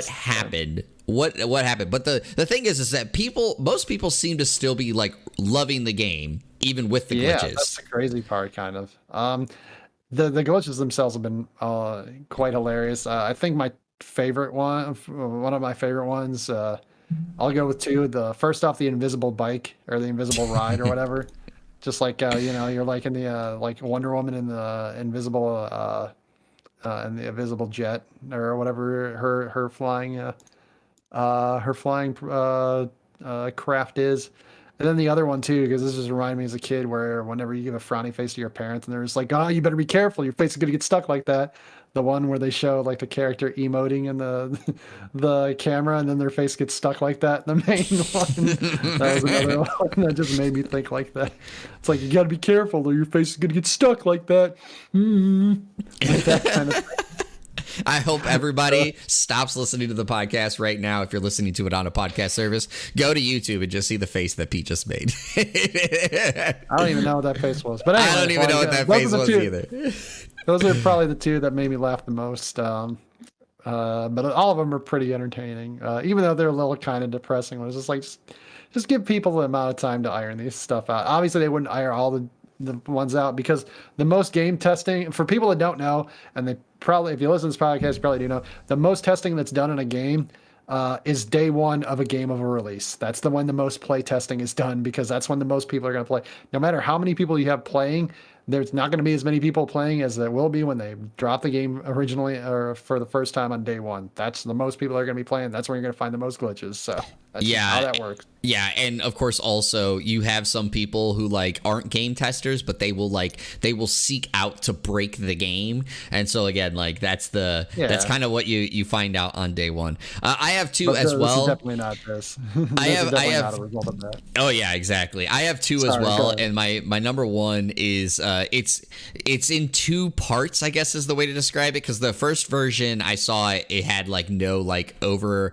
happened. What happened? But the thing is that most people seem to still be like loving the game even with the glitches. Yeah, that's the crazy part, kind of. The glitches themselves have been quite hilarious. I think one of my favorite ones. I'll go with two. The first off, the invisible bike or the invisible ride or whatever. Just like you're like in the like Wonder Woman in the invisible jet or whatever her flying craft is. And then the other one too, because this just reminded me as a kid where whenever you give a frowny face to your parents and they're just like, "Oh, you better be careful, your face is gonna get stuck like that." The one where they show like the character emoting in the camera and then their face gets stuck like that. The main one. That was another one that just made me think like that. It's like, you gotta be careful or your face is gonna get stuck like that. Like that kind of thing. I hope everybody stops listening to the podcast right now. If you're listening to it on a podcast service, go to YouTube and just see the face that Pete just made. I don't even know what that face was. But anyway, I don't even know what that face was either. Those are probably the two that made me laugh the most. But all of them are pretty entertaining, even though they're a little kind of depressing. It was just like, just give people the amount of time to iron these stuff out. Obviously, they wouldn't iron all the ones out because the most game testing, for people that don't know, and they probably, if you listen to this podcast, you probably do know, the most testing that's done in a game is day one of a game of a release. That's the when the most play testing is done, because that's when the most people are going to play. No matter how many people you have playing, there's not going to be as many people playing as there will be when they drop the game originally or for the first time on day one. That's the most people are going to be playing. That's where you're going to find the most glitches. So that's how that works. Yeah, and of course also you have some people who like aren't game testers, but they will seek out to break the game. And so again, like that's kind of what you find out on day one. I have two as well. This is definitely not this. I have not a result of that. Oh yeah, exactly. I have two as well, and my number one is it's in two parts, I guess is the way to describe it, because the first version I saw it had like no like overlay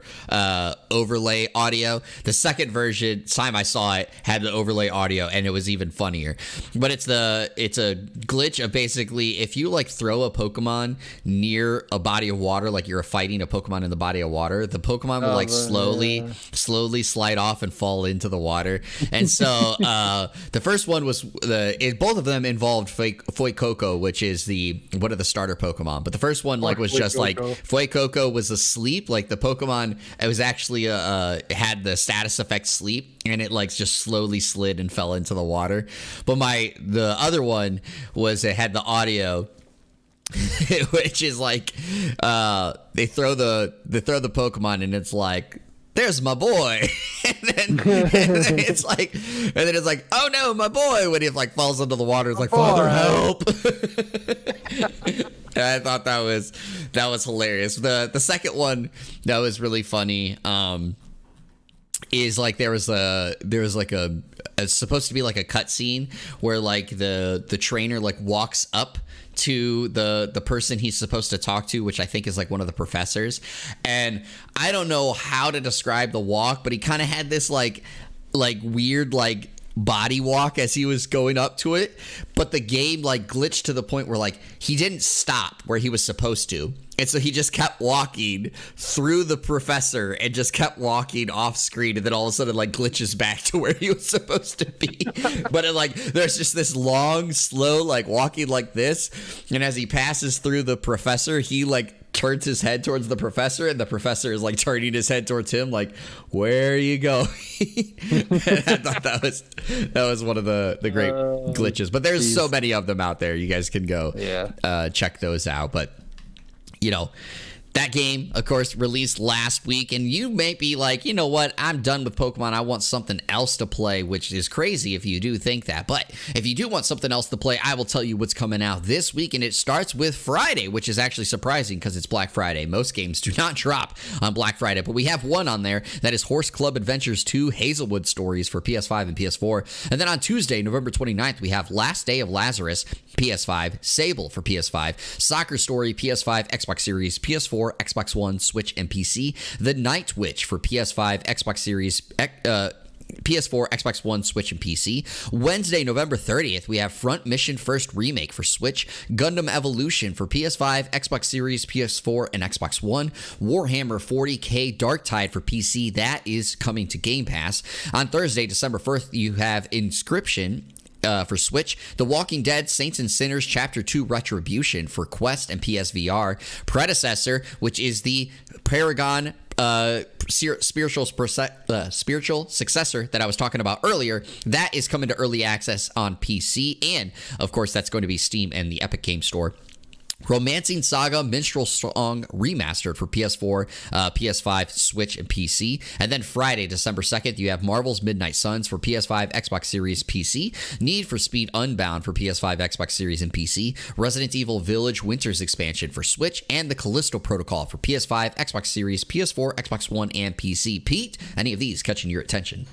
audio. The second version, time I saw it, had the overlay audio, and it was even funnier. But it's a glitch of basically if you like throw a Pokemon near a body of water, like you're fighting a Pokemon in the body of water, the Pokemon will like slowly slide off and fall into the water. And so the first one was both of them involved Fuecoco, which is one of the starter Pokemon. But the first one like was just like Fuecoco was asleep, like the Pokemon, it was actually had the status effect sleep, and it like just slowly slid and fell into the water. But the other one was it had the audio which is like they throw the Pokemon and it's like, there's my boy. and then it's like, oh no, my boy, when he like falls into the water, it's like, Father, help. And I thought that was hilarious. The second one that was really funny is like there was like a supposed to be like a cutscene where like the trainer like walks up to the person he's supposed to talk to, which I think is like one of the professors, and I don't know how to describe the walk, but he kind of had this like weird like body walk as he was going up to it, but the game like glitched to the point where like he didn't stop where he was supposed to, and so he just kept walking through the professor and just kept walking off screen, and then all of a sudden like glitches back to where he was supposed to be. But it, like there's just this long slow like walking like this, and as he passes through the professor, he like turns his head towards the professor, and the professor is like turning his head towards him like, where are you going? I thought that was one of the great glitches, but there's so many of them out there. You guys can go check those out. But you know, That game, of course, released last week, and you may be like, you know what, I'm done with Pokemon. I want something else to play, which is crazy if you do think that. But if you do want something else to play, I will tell you what's coming out this week, and it starts with Friday, which is actually surprising because it's Black Friday. Most games do not drop on Black Friday, but we have one on there. That is Horse Club Adventures 2 Hazelwood Stories for PS5 and PS4. And then on Tuesday, November 29th, we have Last Day of Lazarus, PS5, Sable for PS5, Soccer Story, PS5, Xbox Series, PS4, Xbox One, Switch, and PC. The Night Witch for PS5, Xbox Series, PS4, Xbox One, Switch, and PC. Wednesday, November 30th, we have Front Mission First Remake for Switch, Gundam Evolution for PS5, Xbox Series, PS4, and Xbox One, Warhammer 40k Darktide for PC. That is coming to Game Pass. On Thursday, December 1st, you have Inscription for Switch, The Walking Dead Saints and Sinners Chapter 2 Retribution for Quest and PSVR, Predecessor, which is the Paragon spiritual successor that I was talking about earlier, that is coming to early access on PC, and of course that's going to be Steam and the Epic Game Store. Romancing Saga Minstrel Song Remastered for PS4, PS5, Switch, and PC. And then Friday, December 2nd, you have Marvel's Midnight Suns for PS5, Xbox Series, PC. Need for Speed Unbound for PS5, Xbox Series, and PC. Resident Evil Village Winter's Expansion for Switch. And the Callisto Protocol for PS5, Xbox Series, PS4, Xbox One, and PC. Pete, any of these catching your attention?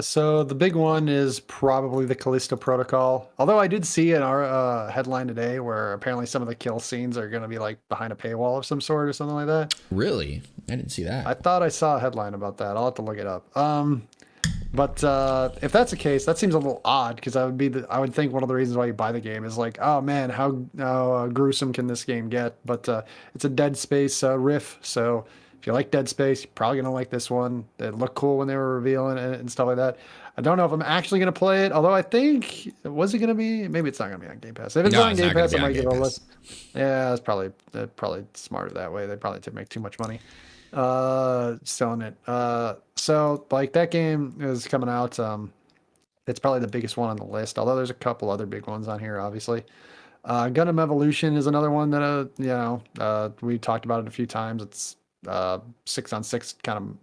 So the big one is probably the Callisto Protocol. Although I did see in our headline today where apparently some of the kill scenes are going to be like behind a paywall of some sort or something like that. Really? I didn't see that. I thought I saw a headline about that. I'll have to look it up. But if that's the case, that seems a little odd because I would think one of the reasons why you buy the game is like, oh man, how gruesome can this game get? But it's a Dead Space riff, so if you like Dead Space, you're probably going to like this one. It looked cool when they were revealing it and stuff like that. I don't know if I'm actually going to play it, although I think, was it going to be? Maybe it's not going to be on Game Pass. If it's on Game Pass, I might give it a look. Yeah, it's probably smarter that way. They probably make too much money selling it. So, like, that game is coming out. It's probably the biggest one on the list, although there's a couple other big ones on here, obviously. Gundam Evolution is another one that, we talked about it a few times. It's 6-on-6 kind of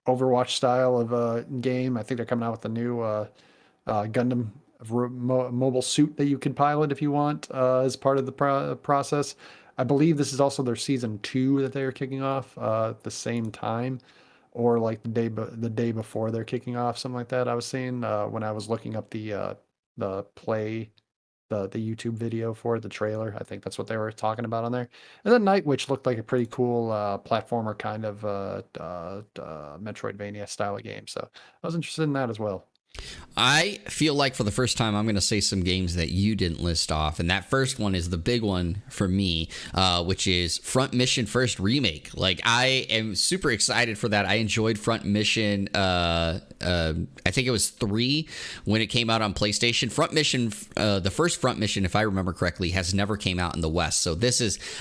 Overwatch style of game. I think they're coming out with a new Gundam mobile suit that you can pilot if you want as part of the process. I believe this is also their season 2 that they are kicking off at the same time, or like the day before they're kicking off, something like that. I was seeing when I was looking up the YouTube video for the trailer. I think that's what they were talking about on there. And then Night Witch looked like a pretty cool platformer kind of Metroidvania style of game. So I was interested in that as well. I feel like for the first time, I'm going to say some games that you didn't list off. And that first one is the big one for me, which is Front Mission First Remake. Like, I am super excited for that. I enjoyed Front Mission. I think it was 3 when it came out on PlayStation. Front Mission, the first Front Mission, if I remember correctly, has never came out in the West. So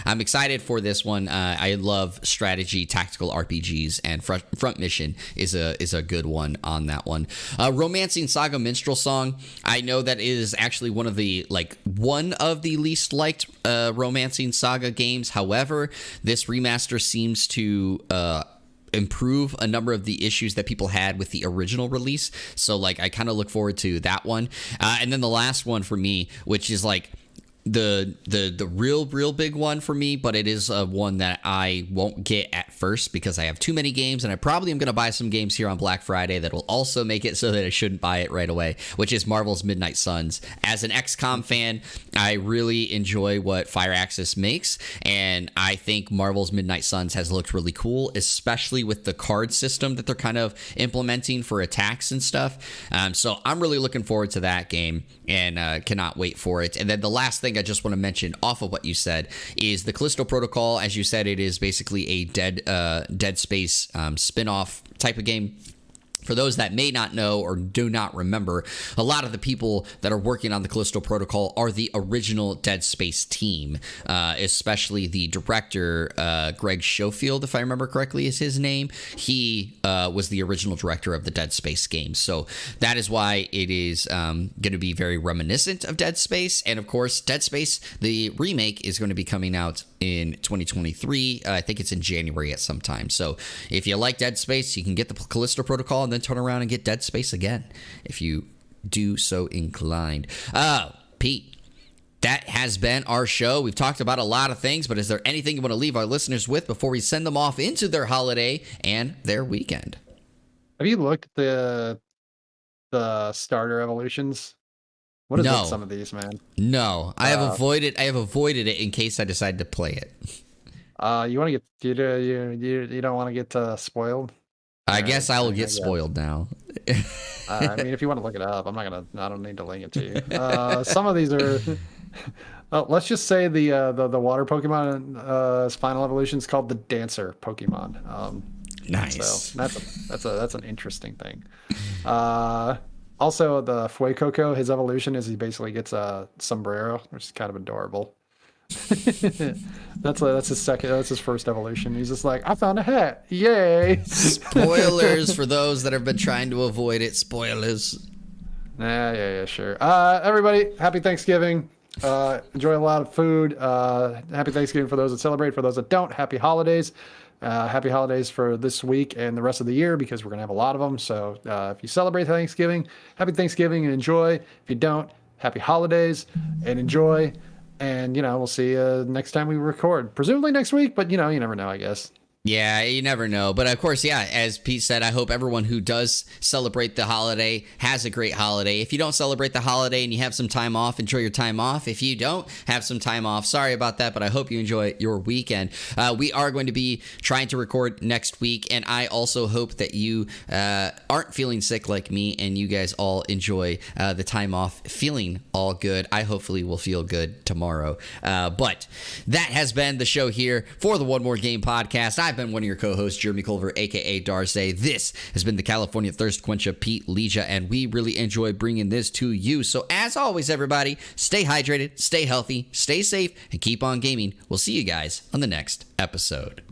I'm excited for this one. I love strategy, tactical RPGs, and Front Mission is a good one on that one. Romancing Saga Minstrel Song. I know that it is actually one of the least liked Romancing Saga games. However, this remaster seems to improve a number of the issues that people had with the original release. So I kind of look forward to that one. And then the last one for me, which is the real big one for me, but it is one that I won't get at first because I have too many games, and I probably am going to buy some games here on Black Friday that will also make it so that I shouldn't buy it right away, which is Marvel's Midnight Suns. As an XCOM fan, I really enjoy what Firaxis makes, and I think Marvel's Midnight Suns has looked really cool, especially with the card system that they're kind of implementing for attacks and stuff. So I'm really looking forward to that game and cannot wait for it. And then the last thing I just want to mention off of what you said is the Callisto Protocol. As you said, it is basically a Dead Space spin-off type of game. For those that may not know or do not remember, a lot of the people that are working on the Callisto Protocol are the original Dead Space team, especially the director, Greg Schofield, if I remember correctly is his name. He was the original director of the Dead Space games. So that is why it is going to be very reminiscent of Dead Space. And of course, Dead Space, the remake, is going to be coming out in 2023. I think it's in January at some time. So if you like Dead Space, you can get the Callisto Protocol and then turn around and get Dead Space again if you do so inclined. Pete, that has been our show. We've talked about a lot of things, but is there anything you want to leave our listeners with before we send them off into their holiday and their weekend? Have you looked at the starter evolutions? What is with some of these, man? No, I have avoided it in case I decide to play it. You want to get you don't want to get spoiled? I guess I will get spoiled now. I mean, if you want to look it up, I don't need to link it to you. Some of these are. Let's just say the water Pokemon final evolution is called the Dancer Pokemon. Nice. So that's an interesting thing. Also, the Fuecoco, his evolution is he basically gets a sombrero, which is kind of adorable. That's his first evolution. He's just like, I found a hat, yay! Spoilers for those that have been trying to avoid it. Spoilers. Yeah, sure. Everybody, happy Thanksgiving. Enjoy a lot of food. Happy Thanksgiving for those that celebrate. For those that don't, happy holidays. Happy holidays for this week and the rest of the year, because we're going to have a lot of them. So if you celebrate Thanksgiving, happy Thanksgiving and enjoy. If you don't, happy holidays and enjoy. And, we'll see you next time we record. Presumably next week, but, you never know, I guess. Yeah, you never know. But of course, yeah, as Pete said, I hope everyone who does celebrate the holiday has a great holiday. If you don't celebrate the holiday and you have some time off, enjoy your time off. If you don't have some time off, sorry about that, but I hope you enjoy your weekend. We are going to be trying to record next week, and I also hope that you aren't feeling sick like me and you guys all enjoy the time off feeling all good. I hopefully will feel good tomorrow. But that has been the show here for the One More Game podcast. I've been one of your co-hosts, Jeremy Culver, a.k.a. Darce. This has been the California Thirst Quencher, Pete Leja, and we really enjoy bringing this to you. So as always, everybody, stay hydrated, stay healthy, stay safe, and keep on gaming. We'll see you guys on the next episode.